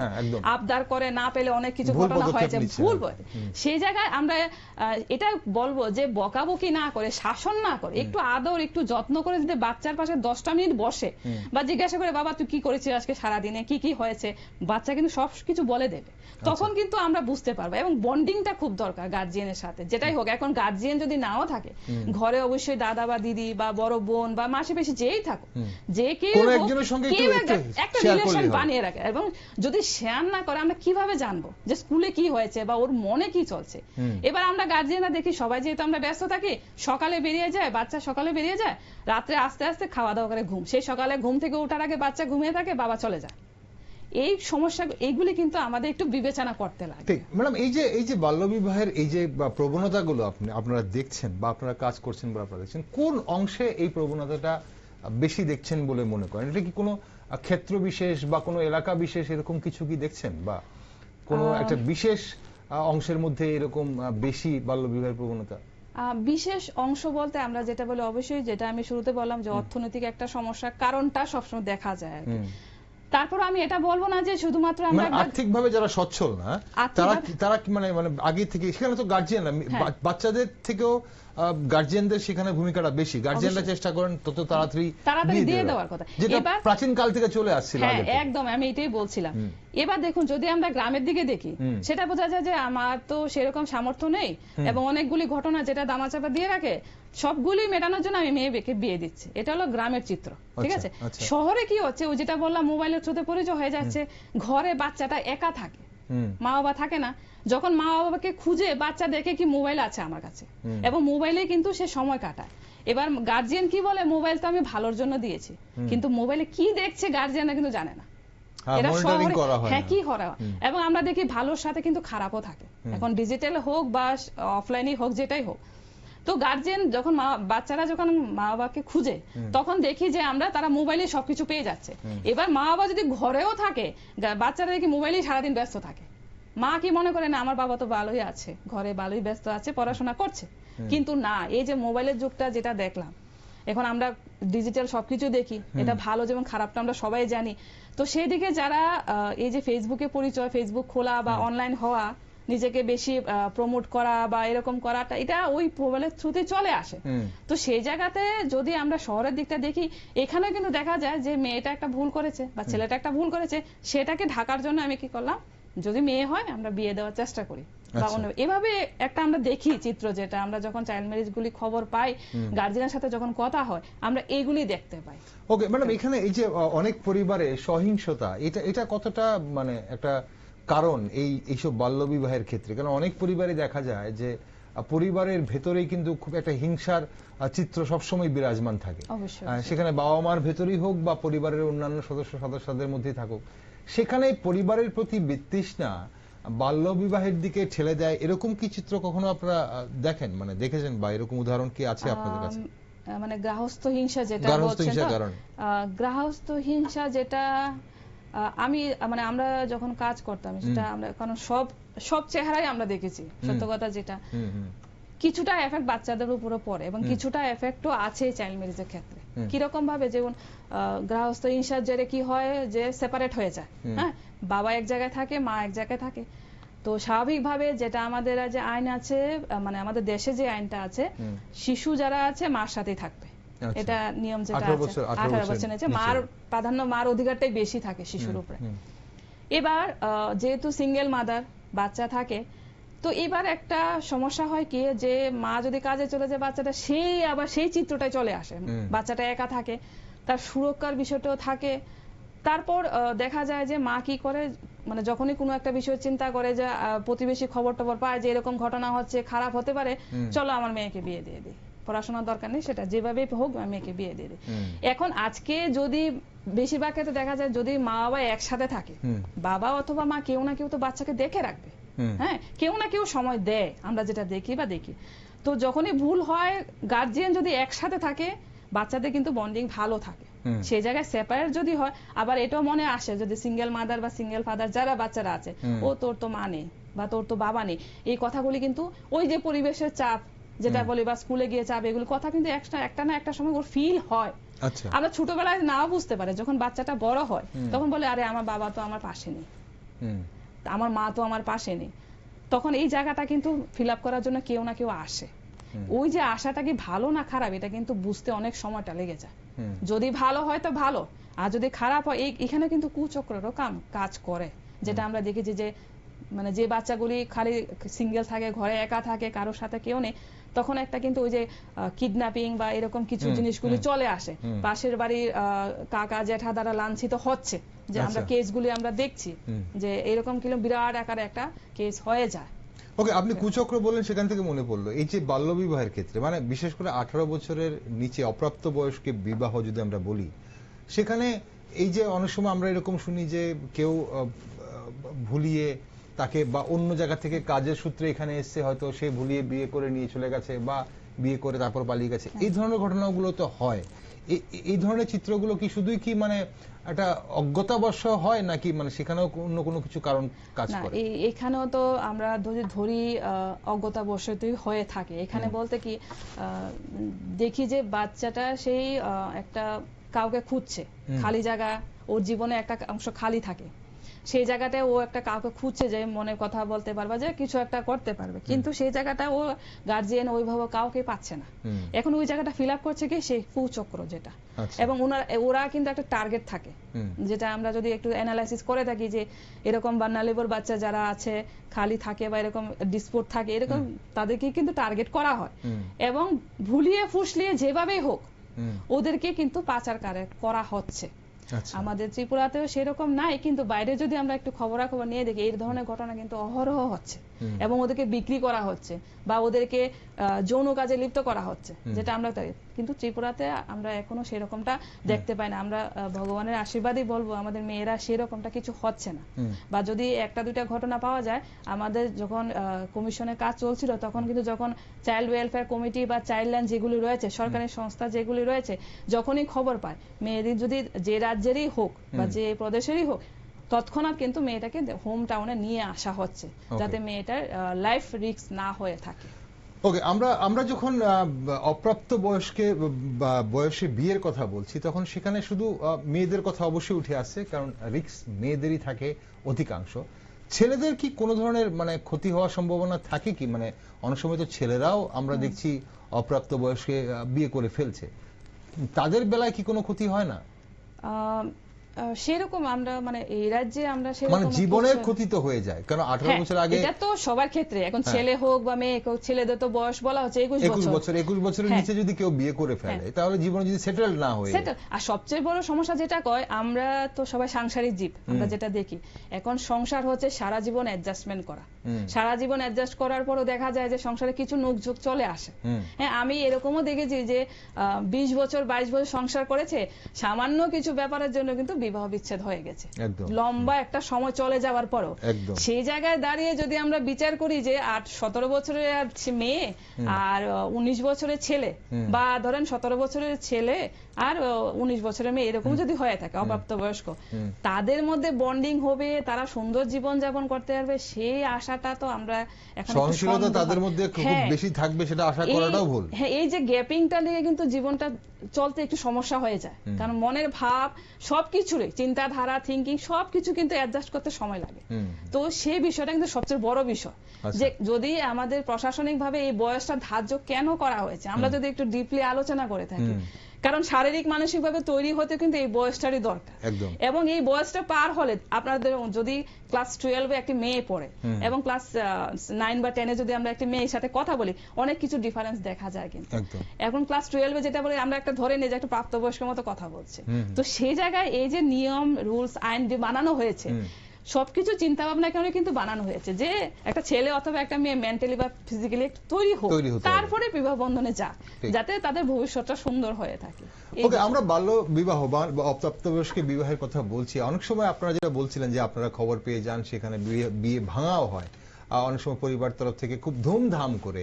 আবদার করে না পেলে অনেক কিছু ঘটনা হয়েছে, ভুল বলে। সেই জায়গায় আমরা এটা বলবো যে বকাবকি না করে, শাসন না করে, একটু আদর, একটু যত্ন করে যদি বাচ্চার পাশে 10টা মিনিট বসে বা জিজ্ঞাসা করে বাবা তুই কি করেছিস আজকে সারাদিনে, কি কি হয়েছে, বাচ্চা কিন্তু সব কিছু বলে দেবে। তখন কিন্তু আমরা বুঝতে পারবো। এবং বন্ডিংটা খুব দরকার গার্জিয়ানের সাথে, যেটাই হোক। এখন গার্জিয়ান যদি নাও থাকে, ঘরে অবশ্যই দাদা বা দিদি বা বড় বোন বা মাসি পেশি যেই থাকুক, যে কেউ একটা রিলেশন বানিয়ে রাখে। এবং যদি শেয়ার না করে, আমরা কিভাবে জানবো যে স্কুলে কি হয়েছে বা ওর মনে কি চলছে? এবার আমরা গার্জিয়ানরা দেখি সবাই যেহেতু আমরা ব্যস্ত থাকি, সকালে বেরিয়ে যায়, বাচ্চা সকালে বেরিয়ে যায়, রাত্রে আস্তে আস্তে খাওয়া দাওয়া করে ঘুম, সেই সকালে ঘুম থেকে ওঠার আগে বাচ্চা ঘুমিয়ে থাকে, বাবা চলে যায়। এই সমস্যা, এইগুলি কিন্তু আমাদের একটু বিবেচনা করতে লাগে। ঠিক ম্যাডাম, এই যে বাল্যবিবাহের এই যে প্রবণতাগুলো আপনারা দেখছেন বা আপনারা কাজ করছেন বা আপনারা দেখছেন, কোন অংশে এই প্রবণতাটা বেশি দেখছেন বলে মনে করেন? এটা কি কোনো ক্ষেত্র বিশেষ বা কোনো এলাকা বিশেষ এরকম কিছু কি দেখছেন, বা কোনো একটা বিশেষ অংশের মধ্যে এরকম বেশি বাল্যবিবাহের প্রবণতা? বিশেষ অংশ বলতে আমরা যেটা বলি, অবশ্যই যেটা আমি শুরুতে বললাম যে অর্থনৈতিক একটা সমস্যা, কারণটা সবসময় দেখা যায় আর কি। তারপর আমি এটা বলবো না যে শুধুমাত্র আমরা আর্থিকভাবে যারা সচ্ছল না, তারা মানে আগে থেকে, সেখানে তো গার্জিয়ান, বাচ্চাদের থেকেও গার্জিয়ানদের সেখানে ভূমিকাটা বেশি। গার্জিয়ানরা চেষ্টা করেন তত তাড়াতাড়ি দিয়ে দেওয়ার কথা, যেটা প্রাচীন কাল থেকে চলে আসছিল। একদম, আমি এটাই বলছিলাম। এবার দেখুন, যদি আমরা গ্রামের দিকে দেখি, সেটা বোঝা যায় যে আমার তো সেরকম সামর্থ্য নেই, এবং অনেকগুলি ঘটনা যেটা দামাচাপা দিয়ে রাখে, সবগুলি মেটানোর জন্য আমি মেয়েকে বিয়ে দিচ্ছি। এটা হলো গ্রামের চিত্র, ঠিক আছে। শহরে কি হচ্ছে, ও যেটা বললাম, মোবাইলের থ্রুতে পরিচয় হয়ে যাচ্ছে, ঘরে বাচ্চাটা একা থাকে, মা বাবা থাকে না। যখন মা বাবাকে খুঁজে, বাচ্চা দেখে কি মোবাইল আছে আমার কাছে, এবং মোবাইলে কিন্তু সে সময় কাটায়। এবার গার্জিয়ান কি বলে, মোবাইল তো আমি ভালোর জন্য দিয়েছি, কিন্তু মোবাইলে কি দেখছে গার্জিয়ানরা কিন্তু জানে না। এরা শহরে কি করা, এবং আমরা দেখি ভালোর সাথে কিন্তু খারাপও থাকে। এখন ডিজিটাল হোক বা অফলাইনই হোক, যেটাই হোক, তো গার্জিয়ান যখন বাচ্চারা যখন মা বাবাকে খুঁজে, তখন দেখি যে তারা মোবাইলে সবকিছু পেয়ে যাচ্ছে। এবার মা বাবা যদি ঘরেও থাকে, বাচ্চারা দেখি মোবাইলেই সারাদিন ব্যস্ত থাকে। মা কি মনে করে, না আমার বাবা তো ভালোই আছে, ঘরে ভালোই ব্যস্ত আছে, পড়াশোনা করছে। কিন্তু না, এই যে মোবাইলের যুগটা যেটা দেখলাম, এখন আমরা ডিজিটাল সবকিছু দেখি, এটা ভালো যেমন খারাপটা আমরা সবাই জানি। তো সেই দিকে যারা এই যে ফেসবুকে পরিচয়, ফেসবুক খোলা বা অনলাইন হওয়া, নিজেকে বেশি প্রমোট করা বা এরকম করাটা, এটা ওই মোবাইলের থ্রুতে চলে আসে। তো সেই জায়গাতে যদি আমরা শহরের দিকটা দেখি, এখানে কিন্তু দেখা যায় যে মেয়েটা একটা ভুল করেছে বা ছেলেটা একটা ভুল করেছে, সেটাকে ঢাকার জন্য আমি কি করলাম, যদি মেয়ে হয় আমরা বিয়ে দেওয়ার চেষ্টা করি। এভাবে একটা আমরা দেখি চিত্র, যেটা আমরা যখন চাইল্ড ম্যারেজ গুলি খবর পাই, গার্জিয়ানের সাথে যখন কথা হয়, আমরা এইগুলি দেখতে পাই। ওকে ম্যাডাম, এখানে এই যে অনেক পরিবারে সহিংসতা, এটা কতটা মানে একটা কারণ এইসব বাল্যবিবাহের ক্ষেত্রে? কারণ অনেক পরিবারে দেখা যায় যে পরিবারের ভেতরেই কিন্তু খুব একটা হিংসার চিত্র সবসময় বিরাজমান থাকে। সেখানে বাবা মার ভেতরেই হোক বা পরিবারের অন্যান্য সদস্যদের মধ্যেই থাকুক, সেখানে পরিবারের প্রতি বিতৃষ্ণা বাল্যবিবাহের দিকে ঠেলে দেয়। এরকম কি চিত্র কখনো আপনারা দেখেন, মানে দেখেছেন, বা এরকম উদাহরণ কি আছে আপনাদের কাছে? মানে গৃহস্থ হিংসা যেটা বলছেন, গৃহস্থ হিংসা যেটা আমি মানে আমরা যখন কাজ করতাম, সেটা আমরা কারণ সব চেহারাই আমরা দেখেছি, সত্য কথা যেটা। কিছুটা এফেক্ট বাচ্চাদের উপরে পড়ে, এবং কিছুটা এফেক্টও আছে চাইল্ড ম্যারেজের ক্ষেত্রে। কিরকম ভাবে, যেমন গৃহস্থ হিংসার জেরে কি হয় যে সেপারেট হয়ে যায়, হ্যাঁ, বাবা এক জায়গায় থাকে, মা এক জায়গায় থাকে। তো স্বাভাবিকভাবে যেটা আমাদের যে আইন আছে, মানে আমাদের দেশে যে আইনটা আছে, শিশু যারা আছে মার সাথেই থাকবে, এটা নিয়ম যেটা 18 আছে বছর 18 বছর নিচে মার প্রাধান্য, মার অধিকারটাই বেশি থাকে শিশুর উপরে। এবার যেহেতু সিঙ্গেল মাদার বাচ্চা থাকে, তো এবার একটা সমস্যা হয় কি যে মা যদি কাজে চলে যায় বাচ্চাটা সেই আবার সেই চিত্রটাই চলে আসে, বাচ্চাটা একা থাকে, তার সুরক্ষার বিষয়টাও থাকে। তারপর দেখা যায় যে মা কি করে, মানে যখনই কোনো একটা বিষয় চিন্তা করে যে প্রতিবেশী খবর টবর পায় যে এরকম ঘটনা হচ্ছে, খারাপ হতে পারে, চলো আমার মেয়েকে বিয়ে দিয়ে দিই, পড়াশোনার দরকার নেই, সেটা যেভাবেই হোক মেয়েকে বিয়ে দিয়ে দিই। এখন আজকে যদি বেশিরভাগ ক্ষেত্রে দেখা যায় যদি মা বাবা একসাথে থাকে, বাবা অথবা মা কেউ না কেউ তো বাচ্চাকে দেখে রাখবে, হ্যাঁ, কেউ না কেউ সময় দেয়, আমরা যেটা দেখি বা দেখি। তো যখনই ভুল হয়, গার্জিয়ান যদি একসাথে থাকে বাচ্চাদের কিন্তু বন্ডিং ভালো থাকে। সেই জায়গায় সেপারেট যদি হয়, আবার এটাও মনে আসে যদি সিঙ্গেল মাদার বা সিঙ্গেল ফাদার যারা বাচ্চারা আছে, ও তোর তো মা নেই বা তোর তো বাবা নেই, এই কথাগুলি কিন্তু ওই যে পরিবেশের চাপ যেটা বলি বা স্কুলে গিয়ে চাপ, এগুলো কথা কিন্তু একটা না একটা সময় ওর ফিল হয়। আমরা ছোটবেলায় নাও বুঝতে পারে, যখন বাচ্চাটা বড় হয় তখন বলে আরে আমার বাবা তো আমার পাশে নেই, আমার মা তো আমার পাশে নেই। তখন এই জায়গাটা কিন্তু ফিল আপ করার জন্য কেউ না কেউ আসে। ওই যে আশাটা কি ভালো না খারাপ এটা কিন্তু বুঝতে অনেক সময়টা লেগে যায়। যদি ভালো হয় তো ভালো, আর যদি খারাপ হয় এখানে কিন্তু কুচক্রেরও কাজ করে, যেটা আমরা দেখেছি যে মানে যে বাচ্চাগুলি খালি সিঙ্গেল থাকে, ঘরে একা থাকে, কারোর সাথে কেউ নেই, তখন একটা কিন্তু ওই যে কিডন্যাপিং বা এরকম কিছু জিনিসগুলি চলে আসে। পাশের বাড়ির কাকা জ্যাঠা দ্বারা লাঞ্ছিত হচ্ছে, যে আমরা কেসগুলি আমরা দেখছি যে এরকম কিন্তু বিরাট আকারে একটা কেস হয়ে যায়। ওকে, আপনি কুচক্র বললেন, সেখান থেকে মনে পড়লো এই যে বাল্য বিবাহের ক্ষেত্রে, মানে বিশেষ করে 18 বছরের নিচে অপ্রাপ্ত বয়স্কে বিবাহ যদি আমরা বলি, সেখানে এই যে অনেক সময় আমরা এরকম শুনি যে কেউ ভুলিয়ে তাকে বা অন্য জায়গা থেকে কাজের সূত্রে এখানে এসছে, হয়তো সে ভুলিয়ে বিয়ে করে নিয়ে চলে গেছে বা বিয়ে করে তারপর পালিয়ে গেছে, এই ধরনের ঘটনাগুলো তো হয়। এই ধরনের চিত্রগুলো কি শুধুই কি মানে একটা অজ্ঞতাবশ হয় নাকি মানে সেখানেও অন্য কোনো কিছু কারণ কাজ করে? এখানেও তো আমরা ধরি অজ্ঞতাবশতই হয়ে থাকে। এখানে বলতে কি দেখি যে বাচ্চাটা সেই একটা কাউকে খুঁজছে, খালি জায়গা, ওর জীবনে একটা অংশ খালি থাকে, সেই জায়গাটায় ও একটা কাউকে খুঁজছে যে মনে কথা বলতে পারবে, যে কিছু একটা করতে পারবে, কিন্তু সেই জায়গাটা ও গার্জিয়ান ওইভাবে কাউকে পাচ্ছে না। এখন ওই জায়গাটা ফিল আপ করছে কি সেই কুচক্র যেটা, এবং ওরা কিন্তু একটা টার্গেট থাকে, যেটা আমরা যদি একটু অ্যানালাইসিস করে থাকি যে এরকম ভালনারেবল বাচ্চা যারা আছে, খালি থাকে বা এরকম ডিসপুট থাকে, এরকম তাদেরকে কিন্তু টার্গেট করা হয়, এবং ভুলিয়ে ফুসলিয়ে যেভাবেই হোক ওদেরকে কিন্তু পাচার করা হচ্ছে। আমাদের ত্রিপুরাতেও সেরকম নাই, কিন্তু বাইরে যদি আমরা একটু খবরাখবর নিয়ে দেখি এই ধরনের ঘটনা কিন্তু অহরহ হচ্ছে, এবং ওদেরকে বিক্রি করা হচ্ছে বা ওদেরকে যৌন কাজে লিপ্ত করা হচ্ছে, যেটা আমরা কিন্তু ত্রিপুরাতে আমরা এখনো সেরকমটা দেখতে পাই না। আমরা ভগবানের আশীর্বাদই বলবো আমাদের মেয়েরা সেরকমটা কিছু হচ্ছে না, বা যদি একটা দুইটা ঘটনা পাওয়া যায়, আমাদের যখন কমিশনের কাজ চলছিল তখন কিন্তু যখন চাইল্ড ওয়েলফেয়ার কমিটি বা চাইল্ড লাইন যেগুলি রয়েছে, সরকারি সংস্থা যেগুলি রয়েছে, যখনই খবর পায় মেয়েদের যদি যে রাজ্যেরই হোক বা যে প্রদেশেরই হোক, তৎক্ষণাৎ কিন্তু মেয়েটাকে হোম টাউনে নিয়ে আসা হচ্ছে, যাতে মেয়েটার লাইফ রিস্ক না হয়ে থাকে। ওকে, আমরা যখন অপ্রাপ্ত বয়স্কে বা বয়সে বিয়ের কথা বলছি, তখন সেখানে শুধু মেয়েদের কথা অবশ্যই উঠে আসছে, কারণ রিস্ক মেয়েদেরই থাকে অধিকাংশ। ছেলেদের কি কোনো ধরনের মানে ক্ষতি হওয়ার সম্ভাবনা থাকে কি? মানে অনেক সময় তো ছেলেরাও আমরা দেখছি অপ্রাপ্ত বয়সে বিয়ে করে ফেলছে, তাদের বেলায় কি কোনো ক্ষতি হয় না? সেরকম আমরা মানে এই রাজ্যে আমরা মানে জীবনের ক্ষতি তো হয়ে যায়, কারণ 18 বছর আগে এটা তো সবার ক্ষেত্রে, এখন ছেলে হোক বা মেয়ে হোক, ছেলেদের তো বয়স বলা হচ্ছে 21 বছরের নিচে যদি কেউ বিয়ে করে ফেলে, তাহলে জীবনে যদি সেটেল না হয়। আর সবচেয়ে বড় সমস্যা যেটা কয়, আমরা তো সবাই সাংসারিক জীব, আমরা যেটা দেখি এখন সংসার হচ্ছে সারা জীবন অ্যাডজাস্টমেন্ট করা, সারা জীবন অ্যাডজাস্ট করার পরও দেখা যায় যে সংসারে কিছু নোকঝোক চলে আসে। হ্যাঁ, আমি এরকমও দেখেছি যে 20 বছর 22 বছর সংসার করেছে, সামান্য কিছু ব্যাপারের জন্য কিন্তু বিবাহ বিচ্ছেদ হয়ে গেছে, লম্বা একটা সময় চলে যাওয়ার পরও। সেই জায়গায় দাঁড়িয়ে যদি আমরা বিচার করি যে 17 বছরের মেয়ে আর 19 বছরের ছেলে, বা ধরেন 17 বছরের ছেলে আর 19 বছরের মেয়ে, এরকম যদি হয়ে থাকে অপ্রাপ্ত বয়স্ক, তাদের মধ্যে বন্ডিং হবে, তারা সুন্দর জীবন যাপন করতে পারবে, সেই আশাটা তো আমরা এখন সহনশীলতা তাদের মধ্যে খুব বেশি থাকবে সেটা আশা করাটাও ভুল। হ্যাঁ, এই যে গ্যাপিংটা নিয়ে কিন্তু জীবনটা চলতে একটু সমস্যা হয়ে যায়, কারণ মনের ভাব সবকিছুরই চিন্তাধারা, থিঙ্কিং সবকিছু কিন্তু অ্যাডজাস্ট করতে সময় লাগে। তো সেই বিষয়টা কিন্তু সবচেয়ে বড় বিষয়, যে যদি আমাদের প্রশাসনিক ভাবে এই বয়সটা ধার্য কেন করা হয়েছে, আমরা যদি একটু ডিপলি আলোচনা করে থাকি, কারণ শারীরিক মানসিকভাবে তৈরি হতে কিন্তু এই বয়সটারই দরকার একদম। এবং এই বয়সটা পার হলে আপনাদের যদি ক্লাস 12-এ একটি মেয়ে পড়ে এবং ক্লাস 9 বা 10-এ যদি আমরা একটি মেয়ের সাথে কথা বলি, অনেক কিছু ডিফারেন্স দেখা যায় কিন্তু। এখন ক্লাস 12-এ যেটা বলি আমরা একটা ধরে নিই যে একটা প্রাপ্তবয়স্কের মতো কথা বলছে, তো সেই জায়গায় এই যে নিয়ম রুলস আইন যে বানানো হয়েছে সবকিছু চিন্তা ভাবনা করে কিন্তু বানানো হয়েছে যে একটা ছেলে অথবা একটা মেয়ে মেন্টালি বা ফিজিক্যালি তৈরি হোক, তারপরে বিবাহ বন্ধনে যাক, যাতে তাদের ভবিষ্যৎটা সুন্দর হয়ে থাকে। ওকে, আমরা বাল্য বিবাহ বা অপ্রাপ্তবয়স্ক বিবাহের কথা বলছি। অনেক সময় আপনারা যেটা বলছিলেন যে আপনারা খবর পেয়ে যান, সেখানে বিয়ে ভাঙাও হয়। অনেক সময় পরিবার তরফ থেকে খুব ধুমধাম করে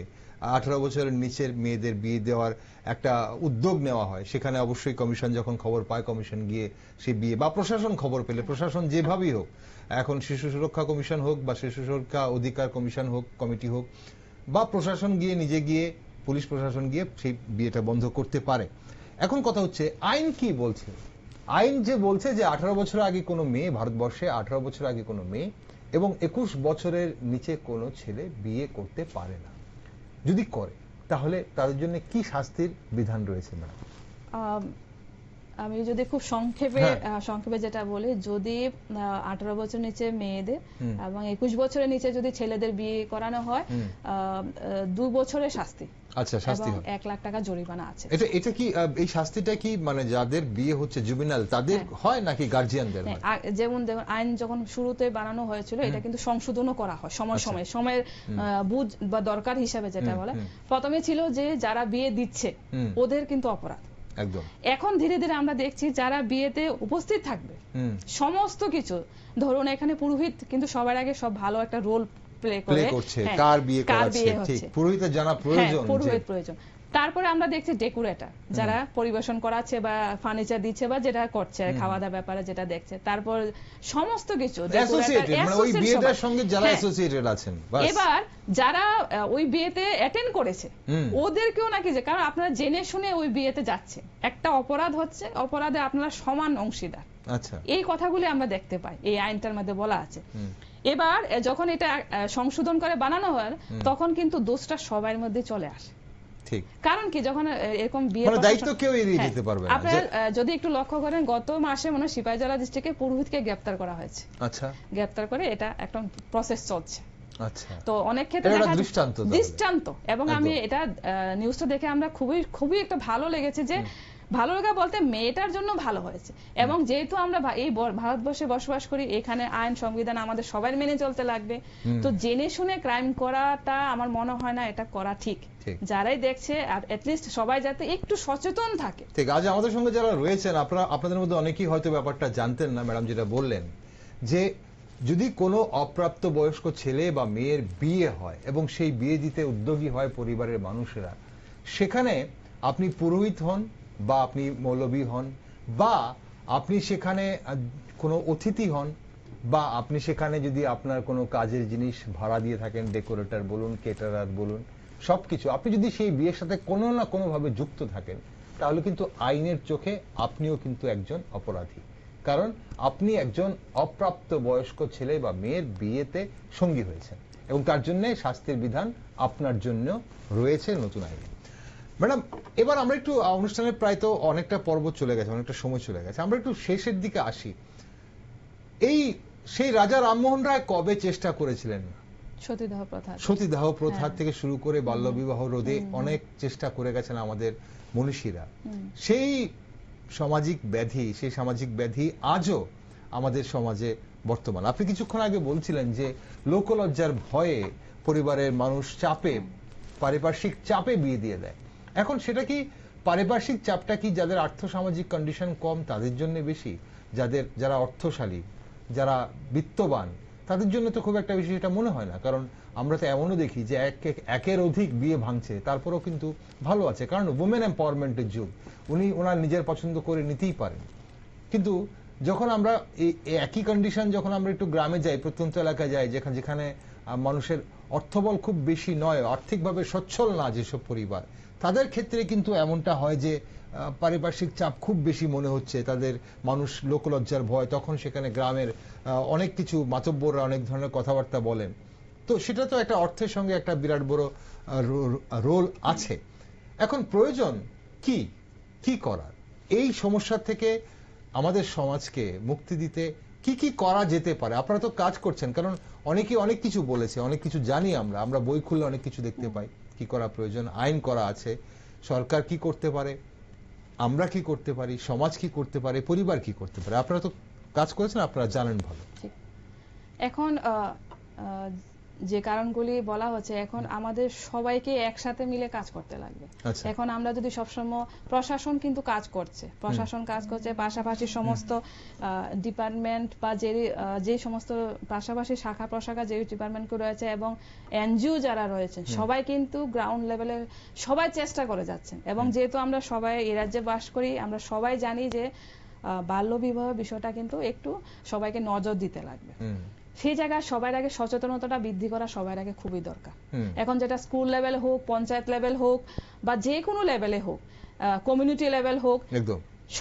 18 বছরের নিচের মেয়েদের বিয়ে দেওয়ার একটা উদ্যোগ নেওয়া হয়। সেখানে অবশ্যই কমিশন যখন খবর পায়, কমিশন গিয়ে সেই বিয়ে, বা প্রশাসন খবর পেলে, প্রশাসন যেভাবেই হোক, এখন শিশু সুরক্ষা কমিশন হোক বা শিশু সুরক্ষা অধিকার কমিশন হোক, কমিটি হোক, বা প্রশাসন গিয়ে নিজে গিয়ে, পুলিশ প্রশাসন গিয়ে সেই বিয়েটা বন্ধ করতে পারে। এখন কথা হচ্ছে আইন কি বলছে? আইন যে বলছে যে 18 বছর আগে কোনো মেয়ে, ভারতবর্ষে 18 বছর আগে কোনো মেয়ে এবং 21 বছরের নিচে কোনো ছেলে বিয়ে করতে পারে না। যদি করে তাহলে তাদের জন্য কি শাস্তির বিধান রয়েছে ম্যাডাম? আমি যদি খুব সংক্ষেপে যেটা বলি, যদি 18 বছর নিচে মেয়েদের এবং 21 বছরের নিচে যদি ছেলেদের বিয়ে করানো হয়, 2 বছরের শাস্তি। আচ্ছা, শাস্তি হয় 1 লাখ টাকা জরিমানা আছে। এটা কি এই শাস্তিটা কি মানে যাদের বিয়ে হচ্ছে জুবিনাল তাদের হয় নাকি গার্জিয়ানদের হয়? যেমন দেখুন, আইন যখন শুরুতে বানানো হয়েছিল এটা কিন্তু সংশোধনও করা হয় সময়ের বুঝ বা দরকার হিসাবে যেটা বলে। প্রথমে ছিল যে যারা বিয়ে দিচ্ছে ওদের কিন্তু অপরাধ। একদম। এখন ধীরে ধীরে আমরা দেখছি যারা বিয়েতে উপস্থিত থাকবে সমস্ত কিছু, ধরুন এখানে পুরোহিত কিন্তু সবার আগে সব ভালো একটা রোল প্লে করছে, কার বিয়ে করাচ্ছে, ঠিক পুরোহিতের জানা প্রয়োজন, পুরোহিত প্রয়োজন। তারপরে আমরা দেখছি ডেকোরেটর যারা পরিবেশন করাচ্ছে বা ফার্নিচার দিচ্ছে বা যেটা করছে খাওয়া দাওয়া ব্যাপারে যেটা দেখছে, তারপর সমস্ত কিছু ওই বিয়েটার সঙ্গে যারা অ্যাসোসিয়েটেড আছেন। এবার যারা ওই বিয়েতে অ্যাটেন্ড করেছে ওদেরকেও নাকি, যে কারণ আপনারা জেনে শুনে ওই বিয়েতে যাচ্ছে, একটা অপরাধ হচ্ছে, অপরাধে আপনারা সমান অংশীদার। আচ্ছা, এই কথাগুলি আমরা দেখতে পাই এই আইনটার মধ্যে বলা আছে। এবার যখন এটা সংশোধন করে বানানো হয় তখন কিন্তু দোষটা সবার মধ্যে চলে আসে। ঠিক, কারণ কি যখন এরকম বিয়ে দায়িত্ব কেউ এড়িয়ে যেতে পারবে না। আপনারা যদি একটু লক্ষ্য করেন, গত মাসে মনে হয় সিপাহীজলা ডিস্ট্রিক্টে পুরোহিতকে গ্রেফতার করা হয়েছে। আচ্ছা, গ্রেফতার করে এটা একটা প্রসেস চলছে। আচ্ছা, তো অনেক ক্ষেত্রে দৃষ্টান্ত, এবং আমি এটা নিউজটা দেখে আমরা খুবই একটা ভালো লেগেছে, যে ভালো লাগা বলতে মেয়েটার জন্য ভালো হয়েছে। এবং যেহেতু আমরা এই ভারতবর্ষে বসবাস করি, এখানে আইন সংবিধান আমাদের সবাই মেনে চলতে লাগবে, তো জেনে শুনে ক্রাইম করাটা আমার মনে হয় না এটা করা ঠিক। যারাই দেখছে অ্যাটলিস্ট সবাই যাতে একটু সচেতন থাকে। ঠিক। আজ আমাদের সঙ্গে যারা রয়েছেন, আপনাদের মধ্যে অনেকেই হয়তো ব্যাপারটা জানতেন না। ম্যাডাম যেটা বললেন যে যদি কোনো অপ্রাপ্ত বয়স্ক ছেলে বা মেয়ের বিয়ে হয় এবং সেই বিয়ে দিতে উদ্যোগী হয় পরিবারের মানুষেরা, সেখানে আপনি পুরোহিত হন বা আপনি মৌলবী হন বা আপনি সেখানে কোনো অতিথি হন বা আপনি সেখানে যদি আপনার কোনো কাজের জিনিস ভাড়া দিয়ে থাকেন, ডেকোরেটর বলুন, কেটারার বলুন, সবকিছু আপনি যদি সেই বিয়ের সাথে কোনো না কোনো ভাবে যুক্ত থাকেন, তাহলে কিন্তু আইনের চোখে আপনিও কিন্তু একজন অপরাধী। কারণ আপনি একজন অপ্রাপ্ত বয়স্ক ছেলে বা মেয়ের বিয়েতে সঙ্গী হয়েছেন এবং তার জন্য শাস্তির বিধান আপনার জন্য রয়েছে নতুন আইনে। ম্যাডাম, এবার আমরা একটু অনুষ্ঠানের প্রায় তো অনেকটা পর্ব চলে গেছে, অনেকটা সময় চলে গেছে, আমরা একটু শেষের দিকে আসি। সেই রাজা রামমোহন রায় কবে চেষ্টা করেছিলেন সতীদাহ প্রথা থেকে শুরু করে বাল্যবিবাহ রোধে অনেক চেষ্টা করে গেছেন আমাদের মনীষীরা। সেই সামাজিক ব্যাধি আজও আমাদের সমাজে বর্তমান। আপনি কিছুক্ষণ আগে বলছিলেন যে লোকলজ্জার ভয়ে পরিবারের মানুষ পারিপার্শ্বিক চাপে বিয়ে দিয়ে দেয়। এখন সেটা কি পারিপার্শ্বিক চাপটা কি যাদের আর্থসামাজিক কন্ডিশন কম তাদের জন্য বেশি, যারা অর্থশালী, যারা বিত্তবান, তাদের জন্য তো খুব একটা বেশি এটা মনে হয় না। কারণ আমরা তো এমনও দেখি যে একের অধিক বিয়ে ভাঙছে, তারপরেও কিন্তু ভালো আছে, কারণ ওমেন এম্পাওয়ারমেন্টের যুগ, উনি ওনার নিজের পছন্দ করে নিতেই পারেন। কিন্তু যখন আমরা এই একই কন্ডিশন যখন আমরা একটু গ্রামে যাই, প্রত্যন্ত এলাকায় যাই, যেখানে মানুষের অর্থবল খুব বেশি নয়, আর্থিকভাবে সচ্ছল না যেসব পরিবার, তাদের ক্ষেত্রে কিন্তু এমনটা হয় যে পারিপার্শ্বিক চাপ খুব বেশি মনে হচ্ছে, তাদের মানুষ লোকলজ্জার ভয়, তখন সেখানে গ্রামের অনেক কিছু মাতব্বররা অনেক ধরনের কথাবার্তা বলেন। তো সেটা তো একটা অর্থের সঙ্গে একটা বিরাট বড় রোল আছে। এখন প্রয়োজন কি কি করার, এই সমস্যা থেকে আমাদের সমাজকে মুক্তি দিতে কি কি করা যেতে পারে? আপনারা তো কাজ করছেন, কারণ অনেকেই অনেক কিছু বলেছে, অনেক কিছু জানি আমরা বই খুললে অনেক কিছু দেখতে পাই। কি করা প্রয়োজন, আইন করা আছে, সরকার কি করতে পারে, আমরা কি করতে পারি, সমাজ কি করতে পারে, পরিবার কি করতে পারে? আপনারা তো কাজ করেছেন, আপনারা জানেন ভালো। এখন যে কারণগুলি বলা হচ্ছে, এখন আমাদের সবাইকে একসাথে মিলে কাজ করতে লাগবে। এখন আমরা যদি সবসময়, প্রশাসন কিন্তু কাজ করছে, পাশাপাশি সমস্ত ডিপার্টমেন্ট বা যে সমস্ত পাশাপাশি শাখা প্রশাখা যে ডিপার্টমেন্টগুলো রয়েছে এবং এনজিও যারা রয়েছেন, সবাই কিন্তু গ্রাউন্ড লেভেলে সবাই চেষ্টা করে যাচ্ছেন। এবং যেহেতু আমরা সবাই এই রাজ্যে বাস করি, আমরা সবাই জানি যে বাল্য বিবাহ বিষয়টা কিন্তু একটু সবাইকে নজর দিতে লাগবে। সেই জায়গায় সবার আগে সচেতনতাটা বৃদ্ধি করা সবার আগে খুবই দরকার। এখন যেটা স্কুল লেভেল হোক, পঞ্চায়েত লেভেল হোক, বা যে কোনো লেভেলে হোক, কমিউনিটি লেভেল হোক,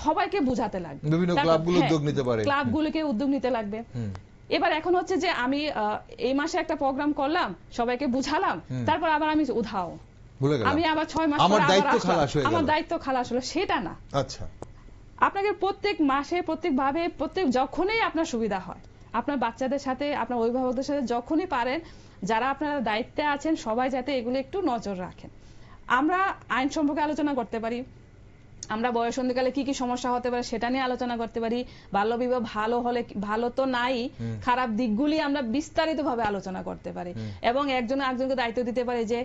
সবাইকে বুঝাতে লাগবে। বিভিন্ন ক্লাবগুলোকে উদ্যোগ নিতে লাগবে। এবার এখন হচ্ছে যে আমি এই মাসে একটা প্রোগ্রাম করলাম, সবাইকে বুঝালাম, তারপর আবার আমি উধাও, আমি আবার 6 মাস পর আমার দায়িত্ব খালাস হলো, সেটা না। আচ্ছা, আপনাকে প্রত্যেক মাসে, প্রত্যেকভাবে, যখনই আপনার সুবিধা হয়, আপনার বাচ্চাদের সাথে, আপনার অভিভাবকদের সাথে যখনই পারেন, যারা আপনারা দায়িত্বে আছেন, সবাই যাতে এগুলো একটু নজর রাখেন। আমরা আইন সম্পর্কে আলোচনা করতে পারি, আমরা বয়সন্ধিকালে কি কি সমস্যা হতে পারে সেটা নিয়ে আলোচনা করতে পারি। বাল্যবিবাহ ভালো হলে, ভালো তো নাই, খারাপ দিকগুলি আমরা বিস্তারিতভাবে আলোচনা করতে পারি এবং একজন আরেকজনকে দায়িত্ব দিতে পারি যে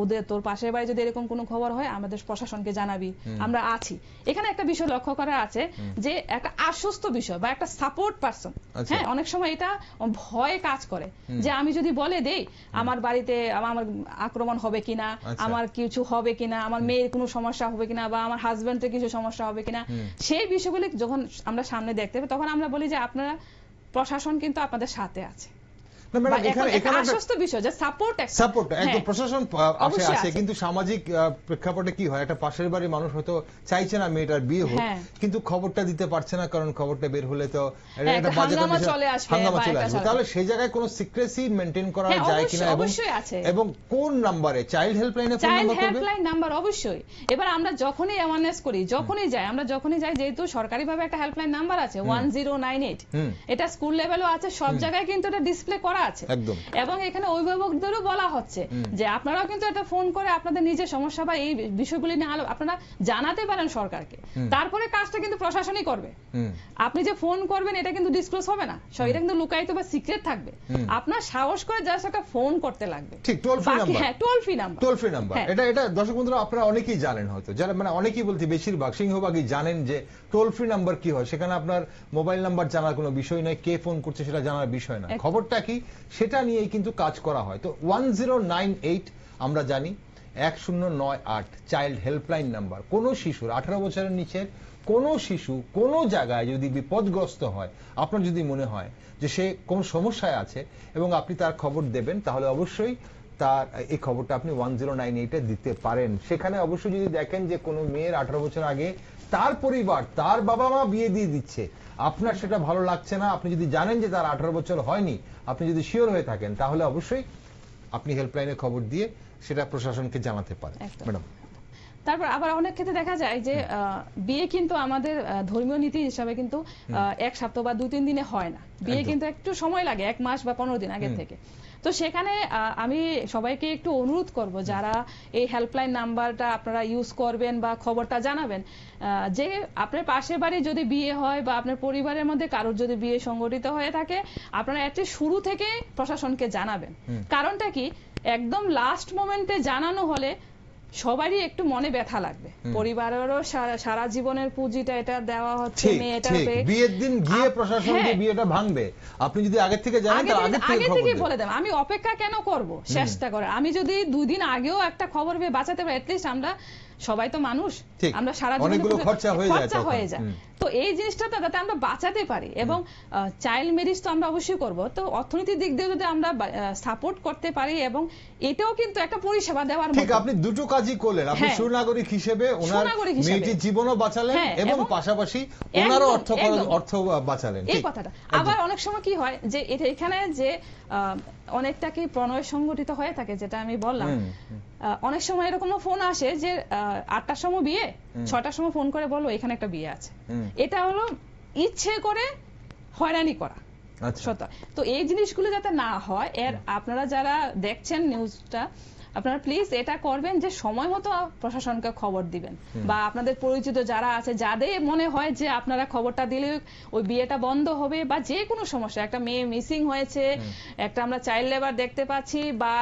ওদের, তোর পাশের বাড়ি যদি এরকম কোনো খবর হয় আমাদের প্রশাসনকে জানাবি, আমরা আছি। এখানে একটা বিষয় লক্ষ্য করা আছে যে একটা আশ্বস্ত বিষয় বা একটা সাপোর্ট পারসন। হ্যাঁ, অনেক সময় এটা ভয়ে কাজ করে যে আমি যদি বলে দেই আমার বাড়িতে আমার আক্রমণ হবে কিনা, আমার কিছু হবে কিনা, আমার মেয়ের কোনো সমস্যা হবে কিনা, বা আমার হাজবেন্ড কিছু সমস্যা হবে কিনা, সেই বিষয়গুলি যখন আমরা সামনে দেখতে পাই, তখন আমরা বলি যে আপনারা, প্রশাসন কিন্তু আপনাদের সাথে আছে। কিন্তু সামাজিক প্রেক্ষাপটে কি হয়, একটা পাশের বাড়ির মানুষ হয়তো চাইছে না মেয়েটার বিয়ে হোক, কিন্তু খবরটা দিতে পারছে না, কারণ খবরটা বের হলে তো হাঙ্গামা চলে আসবে। তাহলে সেই জায়গায় কোনো সিক্রেসি মেনটেন করা যায় কিনা, এবং কোন নাম্বারে, চাইল্ড হেল্পলাইনে নাম্বার অবশ্যই। এবার আমরা যখনই অ্যাওয়ারনেস করি, যখনই যাই, যেহেতু সরকারিভাবে একটা হেল্পলাইন নাম্বার আছে 1098, এটা স্কুল লেভেলও আছে, সব জায়গায় কিন্তু এটা ডিসপ্লে করা আছে। এবং এখানে অভিভাবকদেরও বলা হচ্ছে যে আপনারাও কিন্তু একটা ফোন করে আপনাদের নিজের সমস্যা বা এই বিষয়গুলি নিয়ে আপনারা জানাতে পারেন সরকারকে। তারপরে কাজটা কিন্তু প্রশাসনই করবে। আপনি যে ফোন করবেন এটা কিন্তু ডিসক্লোজ হবে না, এটা কিন্তু লুকায়িত বা সিক্রেট থাকবে। আপনার সাহস করে জাস্ট একটা ফোন করতে লাগবে। ঠিক, টোল ফ্রি নাম্বার। হ্যাঁ, টোল ফ্রি নাম্বার। এটা দর্শক বন্ধুরা আপনারা অনেকেই জানেন, হয়তো যারা, মানে অনেকেই বলতে বেশিরভাগ, সিংহভাগই জানেন যে টোল ফ্রি নাম্বার কি হয়। সেখানে আপনার মোবাইল নাম্বার জানার কোনো বিষয় নয়, কে ফোন করছে সেটা জানার বিষয় না, খবরটা কি সেটা নিয়েই কিন্তু কাজ করা হয়। তো 1098 আমরা জানি 1098 চাইল্ড হেল্পলাইন নাম্বার। কোনো শিশুর, 18 বছরের নিচের কোনো শিশু কোনো জায়গায় যদি বিপদগ্রস্ত হয়, আপনার যদি মনে হয় যে সে কোন সমস্যায় আছে এবং আপনি তার খবর দেবেন, তাহলে অবশ্যই তার এই খবরটা আপনি 1098-এ দিতে পারেন। সেখানে অবশ্যই যদি দেখেন যে কোনো মেয়ের 18 বছর আগে তার পরিবার, তার বাবা মা বিয়ে দিয়ে দিচ্ছে, আপনার সেটা ভালো লাগছে না, আপনি যদি জানেন যে তার 18 বছর হয়নি, আপনি যদি শিওর হয়ে থাকেন, তাহলে অবশ্যই আপনি হেল্পলাইনে খবর দিয়ে সেটা প্রশাসনকে জানাতে পারেন। ম্যাডাম, তারপর আবার অনেক ক্ষেত্রে দেখা যায় যে বিয়ে কিন্তু আমাদের ধর্মীয় নীতি হিসাবে কিন্তু 1 সপ্তাহ বা 2-3 দিনে হয় না। বিয়ে কিন্তু একটু সময় লাগে, 1 মাস বা 15 দিন আগে থেকে। তো সেখানে আমি সবাইকে একটু অনুরোধ করব, যারা এই হেল্পলাইন নাম্বারটা আপনারা ইউজ করবেন বা খবরটা জানাবেন, যে আপনার পাশের বাড়ি যদি বিয়ে হয় বা আপনার পরিবারের মধ্যে কারোর যদি বিয়ে সংগঠিত হয়ে থাকে, আপনারা একটা শুরু থেকে প্রশাসনকে জানাবেন। কারণটা কি, একদম লাস্ট মোমেন্টে জানানো হলে সবারই একটু মনে ব্যথা লাগবে, পরিবারেরও সারা জীবনের পুঁজিটা এটা দেওয়া হচ্ছে মেয়েটাকে, বিয়ের দিন গিয়ে প্রশাসন যে বিয়েটা ভাঙবে, আপনি যদি আগে থেকে জানেন তাহলে আগে থেকে বলে দেন। আমি অপেক্ষা কেন করব, চেষ্টা করে আমি যদি 2 দিন আগেও একটা খবর পেয়ে বাঁচাতে পারি, এটলিস্ট আমরা সবাই তো মানুষ, আমরা সারা জীবন খরচা হয়ে যায়। তো এই জিনিসটা যাতে আমরা বাঁচাতে পারি, এবং চাইল্ড ম্যারেজ তো আমরা অবশ্যই করব, তো অর্থনৈতিক দিক দিয়ে যদি আমরা সাপোর্ট করতে পারি, এবং এটাও কিন্তু একটা পরিষেবা দেওয়ার মতো। ঠিক, আপনি দুটো কাজই করলেন। আপনি সুনাগরিক হিসেবে ওনার মেয়েটির জীবনও বাঁচালেন এবং পাশাপাশি ওনারও অর্থ বাঁচালেন। এই কথাটা আবার অনেক সময় কি হয় যে এখানে যে অনেকটা কি প্রণয় সংগঠিত হয়ে থাকে, যেটা আমি বললাম, অনেক সময় এরকমও ফোন আসে যে 8টার সময় বিয়ে, 6টার সময় ফোন করে বলো এখানে একটা বিয়ে আছে। এটা হলো ইচ্ছে করে হয়রানি করা। আচ্ছা, তো এই জিনিসগুলো যাতে না হয়, আপনারা যারা দেখছেন নিউজটা, আপনারা প্লিজ এটা করবেন যে সময় মতো প্রশাসনকে খবর দিবেন, বা আপনাদের পরিচিত যারা আছে যাদের মনে হয় যে আপনারা খবরটা দিলে ওই বিয়েটা বন্ধ হবে, বা যে কোনো সমস্যা, একটা মেয়ে মিসিং হয়েছে, একটা আমরা চাইল্ড লেবার দেখতে পাচ্ছি, বা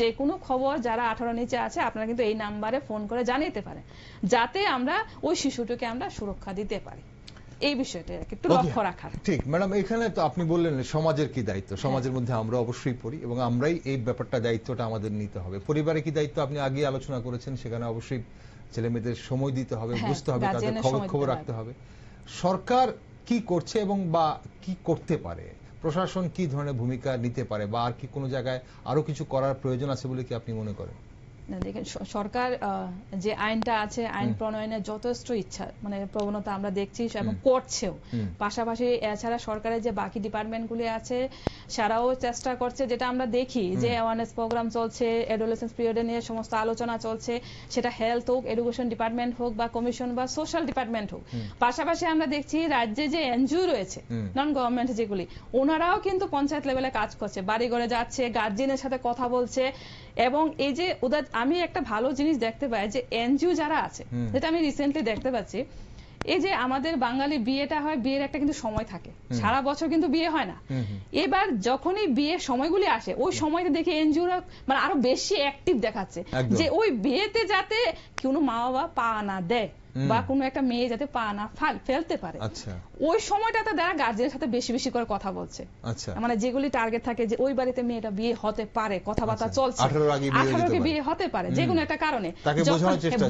যে কোনো খবর যারা 18 নিচে আছে, আপনারা কিন্তু এই নাম্বারে ফোন করে জানাতে পারেন, যাতে আমরা ওই শিশুটিকে আমরা সুরক্ষা দিতে পারি। এই বিষয়টা একটু লক্ষ্য রাখার। ঠিক ম্যাডাম, এখানে তো আপনি বললেন সমাজের কি দায়িত্ব, সমাজের মধ্যে আমরা অবশ্যই পড়ি এবং আমরাই এই ব্যাপারটা দায়িত্বটা আমাদের নিতে হবে। পরিবারে কি দায়িত্ব আপনি আগে আলোচনা করেছেন, সেখানে অবশ্যই ছেলে মেয়েদের সময় দিতে হবে, বুঝতে হবে, তাদের খবর রাখতে হবে। সরকার কি করছে এবং বা কি করতে পারে, প্রশাসন কি ধরনের ভূমিকা নিতে পারে, বা আর কি কোনো জায়গায় আরো কিছু করার প্রয়োজন আছে বলে কি আপনি মনে করেন? দেখেন, সরকার যে আইনটা আছে, আইন প্রণয়নের যথেষ্ট ইচ্ছা মানে প্রবণতা আমরা দেখছি এবং করছেও। পাশাপাশি এছাড়া সরকারের যে বাকি ডিপার্টমেন্টগুলি আছে তারাও চেষ্টা করছে, যেটা আমরা দেখি যে অ্যাওয়ারনেস প্রোগ্রাম চলছে, অ্যাডোলেসেন্স পিরিয়ডে নিয়ে সমস্ত আলোচনা চলছে, সেটা হেলথ হোক, এডুকেশন ডিপার্টমেন্ট হোক, বা কমিশন বা সোশ্যাল ডিপার্টমেন্ট হোক। পাশাপাশি আমরা দেখছি রাজ্যে যে এনজিও রয়েছে, নন গভর্নমেন্ট যেগুলি, ওনারাও কিন্তু পঞ্চায়েত লেভেলে কাজ করছে, বাড়ি ঘরে যাচ্ছে, গার্জিয়ানের সাথে কথা বলছে। এবং এই যে ওদের আমি একটা ভালো জিনিস দেখতে পাই যে এনজিও যারা আছে, যেটা আমি রিসেন্টলি দেখতে পাচ্ছি, এই যে আমাদের বাঙালি বিয়েটা হয়, বিয়ের একটা কিন্তু সময় থাকে, সারা বছর কিন্তু বিয়ে হয় না। এবার যখনই বিয়ের সময়গুলি আসে, ওই সময়টা দেখে এনজিওরা মানে আরো বেশি অ্যাক্টিভ দেখাচ্ছে, যে ওই বিয়েতে যাতে কোনো মা বাবা পা না দেয়, বা কোনো একটা মেয়ে যাতে পা না ফেলতে পারে। ওই সময়টাতে তারা গার্জিয়ানের সাথে বেশি বেশি করে কথা বলছে। মানে যেগুলি টার্গেট থাকে যে ওই বাড়িতে মেয়েটা বিয়ে হতে পারে, কথাবার্তা চলছে, 18 বিয়ে হতে পারে, যে কোনো একটা কারণে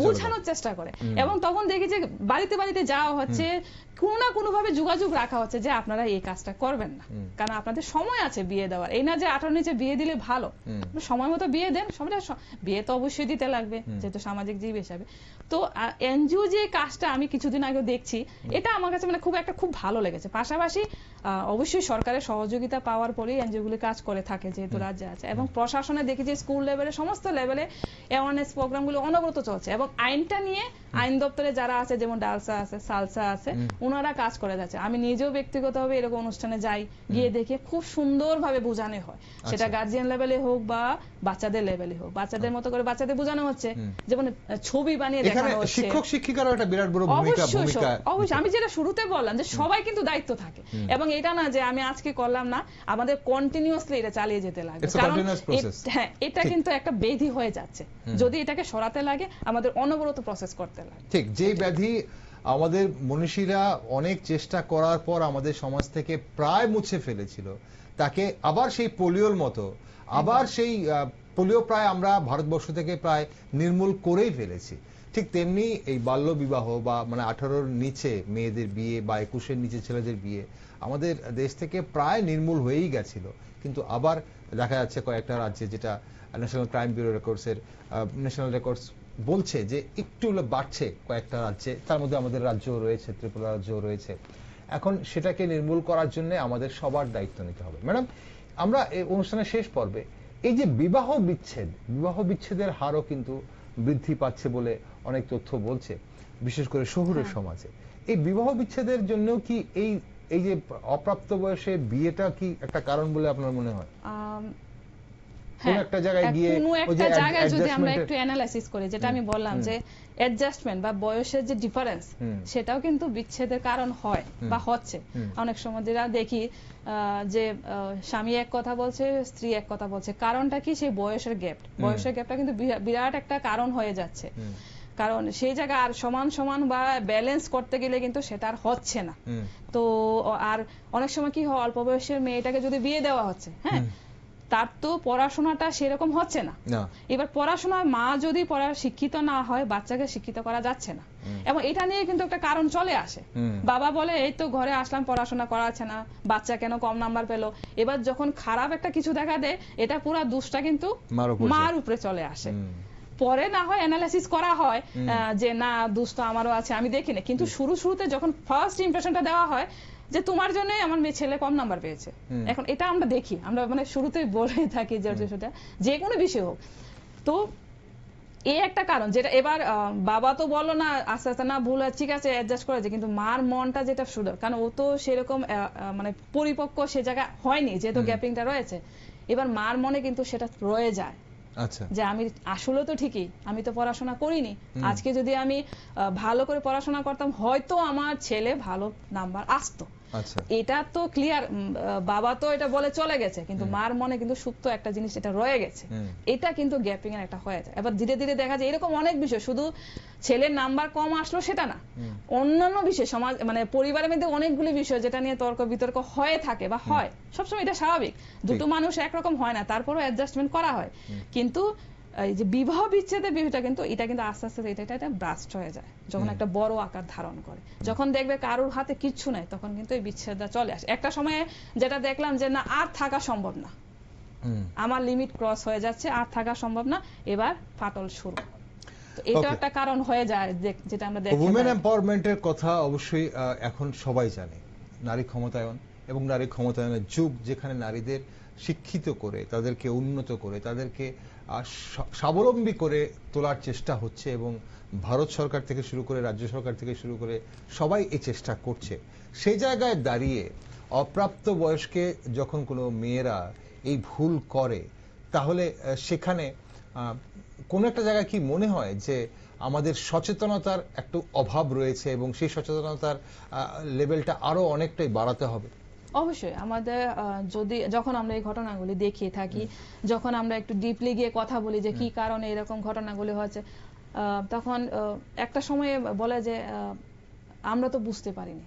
বোঝানোর চেষ্টা করে। এবং তখন দেখি যে বাড়িতে বাড়িতে যাওয়া হচ্ছে, কোনো না কোনো ভাবে যোগাযোগ রাখা হচ্ছে যে আপনারা এই কাজটা করবেন না, কারণ আপনাদের সময় আছে বিয়ে দেওয়ার। এই না যে 18 নিচে বিয়ে দিলে ভালো, সময় মতো বিয়ে দেন। বিয়ে তো অবশ্যই দিতে লাগবে, যেহেতু সামাজিক জীব হিসাবে। তো এনজিও যে কাজটা আমি কিছুদিন আগে দেখছি, এটা আমার কাছে মানে খুব ভালো লেগেছে। পাশাপাশি অবশ্যই সরকারের সহযোগিতা পাওয়ার পরেই এনজিও গুলি কাজ করে থাকে, যেহেতু রাজ্যে আছে। এবং প্রশাসনে দেখি যে স্কুল লেভেলে, সমস্ত লেভেলে অ্যাওয়ারনেস প্রোগ্রামগুলো অনবরত চলছে। এবং আইনটা নিয়ে আইন দপ্তরে যারা আছে, যেমন ডালসা আছে, সালসা আছে, ওনারা কাজ করে যাচ্ছে। আমি নিজেও ব্যক্তিগতভাবে এরকম অনুষ্ঠানে যাই, গিয়ে দেখে খুব সুন্দরভাবে বোঝানো হয়, সেটা গার্জিয়ান লেভেলে হোক বা বাচ্চাদের লেভেলে হোক। বাচ্চাদের মতো করে বাচ্চাদের বোঝানো হচ্ছে, যেমন ছবি বানিয়ে দেখানো হচ্ছে। শিক্ষক শিক্ষিকারও একটা বিরাট বড় ভূমিকা। অবশ্যই আমি যেটা শুরুতে বললাম যে সবাই কিন্তু দায়িত্ব থাকে, এবং এটা না যে আমি আজকে করলাম না, আমাদের কন্টিনিউয়াসলি এটা চালিয়ে যেতে লাগবে, কারণ হ্যাঁ, এটা কিন্তু একটা ব্যাধি হয়ে যাচ্ছে। যদি এটাকে সরাতে লাগে, আমাদের অনবরত প্রসেস করতে লাগে। ঠিক, যে ব্যাধি আমাদের মনীষীরা অনেক চেষ্টা করার পর আমাদের সমাজ থেকে প্রায় মুছে ফেলেছিল, তাকে আবার সেই পোলিওর মতো, আবার সেই পোলিও প্রায় আমরা ভারতবর্ষ থেকে প্রায় নির্মূল করেই ফেলেছি। ঠিক তেমনি এই বাল্য বিবাহ বা মানে 18-র নিচে মেয়েদের বিয়ে বা 21-এর নিচে ছেলেদের বিয়ে আমাদের দেশ থেকে প্রায় নির্মূল হয়েই গেছিল, কিন্তু আবার দেখা যাচ্ছে কয়েকটা রাজ্যে, যেটা national crime bureau national records বলছে যে একটু বাড়ছে কয়েকটা রাজ্যে, তার মধ্যে আমাদের রাজ্যও রয়েছে, ত্রিপুরা রাজ্যও রয়েছে। এখন সেটাকে নির্মূল করার জন্য আমাদের সবার দায়িত্ব নিতে হবে। ম্যাডাম, আমরা এই অনুষ্ঠানের শেষ পর্বে এই যে বিবাহ বিচ্ছেদের হারও কিন্তু বৃদ্ধি পাচ্ছে বলে অনেক তথ্য বলছে, বিশেষ করে শহুরের সমাজে। এই বিবাহ বিচ্ছেদের জন্য কি এই যে অপ্রাপ্ত বয়সে বিয়েটা কি একটা কারণ বলে আপনার মনে হয়? একটা জায়গায় যদি আমরা একটু অ্যানালাইসিস করি, যেটা আমি বললাম যে অ্যাডজাস্টমেন্ট বা বয়সের যে ডিফারেন্স, সেটাও কিন্তু বিচ্ছেদের কারণ হয় বা হচ্ছে। অনেক সময় যেটা দেখি যে স্বামী এক কথা বলছে, স্ত্রী এক কথা বলছে, কারণটা কি? সেই বয়সের গ্যাপটা কিন্তু বিরাট একটা কারণ হয়ে যাচ্ছে। কারণ সেই জায়গায় আর সমান বা ব্যালেন্স করতে গেলে কিন্তু সেটা আর হচ্ছে না। তো আর অনেক সময় কি হয়, অল্প বয়সের মেয়েটাকে যদি বিয়ে দেওয়া হচ্ছে, হ্যাঁ, তার তো পড়াশোনাটা সেরকম হচ্ছে না। এবার পড়াশোনার মা যদি শিক্ষিত না হয়, বাচ্চাকে শিক্ষিত করা যাচ্ছে না। এবং এটা নিয়ে কিন্তু একটা কারণ চলে আসে, বাবা বলে এই তো ঘরে আসলাম, পড়াশোনা করাচ্ছে না, বাচ্চা কেন কম নাম্বার পেলো। এবার যখন খারাপ একটা কিছু দেখা দেয়, এটা পুরো দোষটা কিন্তু মার উপরে চলে আসে। পরে না হয় অ্যানালাইসিস করা হয় যে না, দোষ তো আমারও আছে, আমি দেখিনি। কিন্তু শুরুতে যখন ফার্স্ট ইমপ্রেশনটা দেওয়া হয় যে তোমার জন্যই আমার মেয়ে ছেলে কম নাম্বার পেয়েছে, এখন এটা আমরা দেখি, আমরা মানে শুরুতেই বলে থাকি যে সেটা যে কোনো বিষয় হোক। তো এই একটা কারণ যেটা এবার বাবা তো বললো না আস্তে আস্তে না ভুল হয় ঠিক আছে অ্যাডজাস্ট করেছে, কিন্তু মার মনটা যেটা সুন্দর, কারণ ও তো সেরকম মানে পরিপক্ক সে জায়গায় হয়নি যেহেতু গ্যাপিংটা রয়েছে। এবার মার মনে কিন্তু সেটা রয়ে যায় আচ্ছা, যে আমি আসলে তো ঠিকই আমি তো পড়াশোনা করিনি, আজকে যদি আমি ভালো করে পড়াশোনা করতাম হয়তো আমার ছেলে ভালো নাম্বার আসতো। আচ্ছা, এটা তো ক্লিয়ার, বাবা তো এটা বলে চলে গেছে, কিন্তু মার মনে কিন্তু সুপ্ত একটা জিনিস এটা রয়ে গেছে। এটা কিন্তু গ্যাপিং এর একটা হয়ে যায়। এবার ধীরে ধীরে দেখা যায় এরকম অনেক বিষয়, শুধু ছেলের নাম্বার কম আসলো সেটা না, অন্যান্য বিষয় সমাজ মানে পরিবারের মধ্যে অনেকগুলি বিষয় যেটা নিয়ে তর্ক বিতর্ক হয়ে থাকে বা হয়, সবসময় এটা স্বাভাবিক, দুটো মানুষ একরকম হয় না, তারপরেও অ্যাডজাস্টমেন্ট করা হয়। কিন্তু এই যে বিবাহ বিচ্ছেদের বিষয়টা কিন্তু এটা কিন্তু আস্তে আস্তে এটা ব্রাস্ট হয়ে যায় যখন একটা বড় আকার ধারণ করে, যখন দেখবে কারোর হাতে কিচ্ছু নাই, তখন কিন্তু এই বিচ্ছেদটা চলে আসে। একটা সময়ে যেটা দেখলাম যে না আর থাকা সম্ভব না, আমার লিমিট ক্রস হয়ে যাচ্ছে, আর থাকা সম্ভব না, এবার ফাটল শুরু। তো এটা একটা কারণ হয়ে যায় যেটা আমরা দেখি। ওমেন এম্পাওয়ারমেন্টের কথা অবশ্যই এখন সবাই জানে, নারী ক্ষমতায়ন এবং নারী ক্ষমতায়নের যুগ, যেখানে নারীদের শিক্ষিত করে, তাদেরকে উন্নত করে, তাদেরকে স্বাবলম্বী করে তোলার চেষ্টা হচ্ছে, এবং ভারত সরকার থেকে শুরু করে রাজ্য সরকার থেকে শুরু করে সবাই এই চেষ্টা করছে। সেই জায়গায় দাঁড়িয়ে অপ্রাপ্ত বয়স্কে যখন কোনো মেয়েরা এই ভুল করে, তাহলে সেখানে কোন একটা জায়গায় কি মনে হয় যে আমাদের সচেতনতার একটু অভাব রয়েছে এবং সেই সচেতনতার লেভেলটা আরো অনেকটাই বাড়াতে হবে? অবশ্যই আমাদের যখন আমরা এই ঘটনাগুলি দেখিয়ে থাকি, যখন আমরা একটু ডিপলি গিয়ে কথা বলি যে কি কারণে এরকম ঘটনাগুলি হচ্ছে, তখন একটা সময়ে বলে যে আমরা তো বুঝতে পারিনি,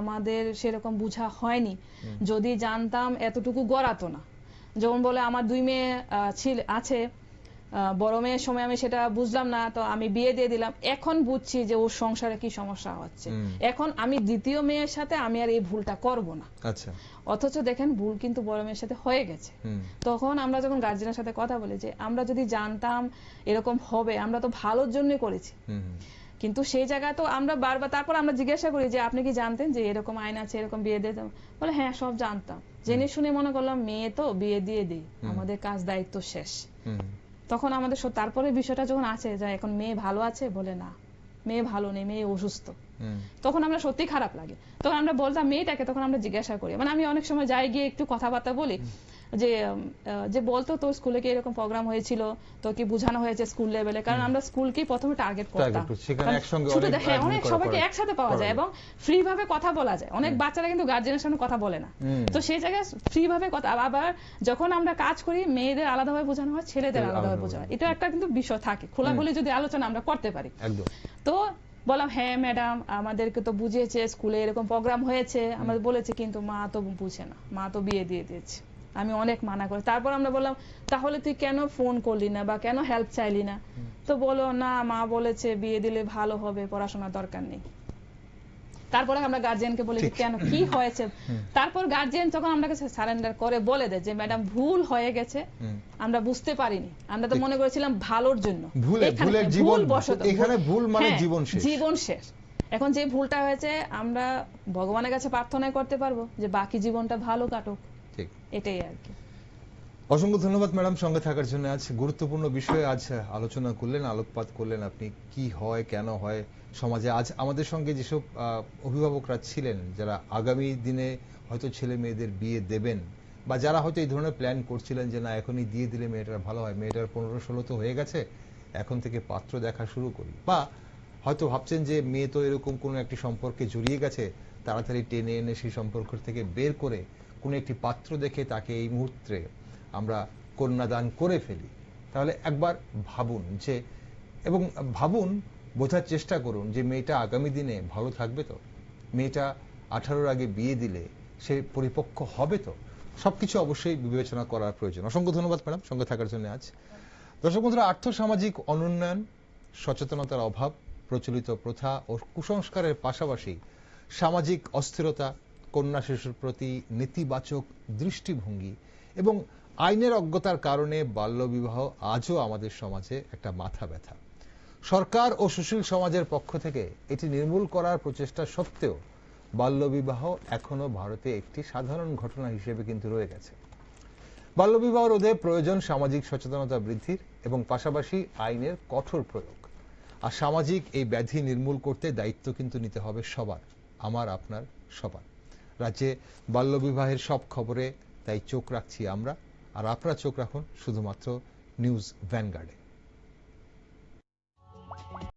আমাদের সেরকম বুঝা হয়নি, যদি জানতাম এতটুকু গড়াতো না। যেমন বলে আমার 2 মেয়ে আছে, বড় মেয়ের সময় আমি সেটা বুঝলাম না, তো আমি বিয়ে দিয়ে দিলাম, এখন বুঝছি যে ওর সংসারে কি সমস্যা হচ্ছে, এখন আমি দ্বিতীয় মেয়ের সাথে আমি আর এই ভুলটা করব না। আচ্ছা, অথচ দেখেন ভুল কিন্তু বড় মেয়ের সাথে হয়ে গেছে। তখন আমরা যখন গার্জিয়ানের সাথে কথা বলি যে আমরা যদি জানতাম এরকম হবে, আমরা তো ভালোর জন্যই করেছি, কিন্তু সেই জায়গায় তো আমরা বারবার, তারপর আমরা জিজ্ঞাসা করি যে আপনি কি জানতেন যে এরকম আইন আছে, এরকম বিয়ে দিয়ে দাও? বলে হ্যাঁ সব জানতাম, জেনে শুনে মনে করলাম মেয়ে তো বিয়ে দিয়ে দিই, আমাদের কাজ দায়িত্ব শেষ। তখন আমাদের তারপরে বিষয়টা যখন আছে যে এখন মেয়ে ভালো আছে, বলে না মেয়ে ভালো নেই, মেয়ে অসুস্থ। তখন আমরা সত্যি খারাপ লাগে, তখন আমরা বলতাম মেয়েটাকে, তখন আমরা জিজ্ঞাসা করি, মানে আমি অনেক সময় যাই গিয়ে একটু কথাবার্তা বলি যে বলতো তোর স্কুলে কি এরকম প্রোগ্রাম হয়েছিল, তো কি বোঝানো হয়েছে স্কুল লেভেলে, কারণ আমরা স্কুলকেই প্রথমে টার্গেট করতাম, অনেক সবাইকে একসাথে পাওয়া যায় এবং ফ্রি ভাবে কথা বলা যায়, অনেক বাচ্চারা কিন্তু গার্জিয়ানের সামনে কথা বলে না, তো সেই জায়গায় ফ্রি ভাবে কথা। আবার যখন আমরা কাজ করি মেয়েদের আলাদাভাবে বোঝানো হয়, ছেলেদের আলাদাভাবে বোঝানো হয়, এটা একটা কিন্তু বিষয় থাকে, খোলাখুলি যদি আলোচনা আমরা করতে পারি। তো বললাম হ্যাঁ ম্যাডাম আমাদেরকে তো বুঝিয়েছে, স্কুলে এরকম প্রোগ্রাম হয়েছে, আমাদের বলেছে, কিন্তু মা তো বুঝে না, মা তো বিয়ে দিয়ে দিয়েছে, আমি অনেক মানা করি। তারপর আমরা বললাম তাহলে তুই কেন ফোন করলি না বা কেন হেল্প চাইলি না? তো বলো না মা বলেছে বিয়ে দিলে ভালো হবে, পড়াশোনার দরকার নেই। তারপরে আমরা গার্জিয়ানকে বলি যে কেন কি হয়েছে, তারপর গার্জিয়ান যখন আমরা কাছে সারেন্ডার করে বলে দেয় যে ম্যাডাম ভুল হয়ে গেছে, আমরা বুঝতে পারিনি, আমরা তো মনে করেছিলাম ভালোর জন্য, এখানে ভুল মানে জীবন শেষ। এখন যে ভুলটা হয়েছে আমরা ভগবানের কাছে প্রার্থনা করতে পারবো যে বাকি জীবনটা ভালো কাটুক, এটাই আর কি। অসংখ্য ধন্যবাদ ম্যাডাম সঙ্গে থাকার জন্য। আজ গুরুত্বপূর্ণ বিষয়ে আজ আলোচনা করলেন, আলোকপাত করলেন আপনি, কি হয় কেন হয় সমাজে। আজ আমাদের সঙ্গে যেসব অভিভাবকরা ছিলেন, যারা আগামী দিনে হয়তো ছেলে মেয়েদের বিয়ে দেবেন, বা যারা হয়তো এই ধরনের প্ল্যান করছিলেন যে না এখনই দিয়ে দিলে মেয়েটার ভালো হয়, মেয়েটার 15-16 তো হয়ে গেছে, এখন থেকে পাত্র দেখা শুরু করি, বা হয়তো ভাবছেন যে মেয়ে তো এরকম কোনো একটি সম্পর্কে জড়িয়ে গেছে, তাড়াতাড়ি টেনে এনে সেই সম্পর্ক থেকে বের করে কোনো একটি পাত্র দেখে তাকে এই মুহূর্তে আমরা কন্যাদান করে ফেলি, তাহলে একবার ভাবুন যে, এবং ভাবুন, বোঝার চেষ্টা করুন যে মেয়েটা আগামী দিনে ভালো থাকবে তো, মেয়েটা 18-র আগে বিয়ে দিলে সে পরিপক্ক হবে তো, সবকিছু অবশ্যই বিবেচনা করার প্রয়োজন। অসংখ্য ধন্যবাদ ম্যাডাম সঙ্গে থাকার জন্য। আজ দর্শক বন্ধুরা, আর্থসামাজিক অনুন্নয়ন, সচেতনতার অভাব, প্রচলিত প্রথা ও কুসংস্কারের পাশাপাশি সামাজিক অস্থিরতা, কন্যা শিশুর প্রতি নেতিবাচক দৃষ্টিভঙ্গি এবং আইনের অজ্ঞতার কারণে বাল্যবিবাহ আজও আমাদের সমাজে একটা মাথা ব্যথা। সরকার ও সুশীল সমাজের পক্ষ থেকে এটি নির্মূল করার প্রচেষ্টা সত্ত্বেও বাল্যবিবাহ এখনো ভারতে একটি সাধারণ ঘটনা হিসেবে কিন্তু রয়ে গেছে। বাল্যবিবাহ রোধে প্রয়োজন সামাজিক সচেতনতা বৃদ্ধির এবং পাশাপাশি আইনের কঠোর প্রয়োগ। আর সামাজিক এই ব্যাধি নির্মূল করতে দায়িত্ব কিন্তু নিতে হবে সবার, আমার আপনার সবার। রাজ্যে বাল্যবিবাহের সব খবরে তাই চোখ রাখছি আমরা, আর আপনারা চোখ রাখুন শুধুমাত্র নিউজ ভ্যানগার্ডে।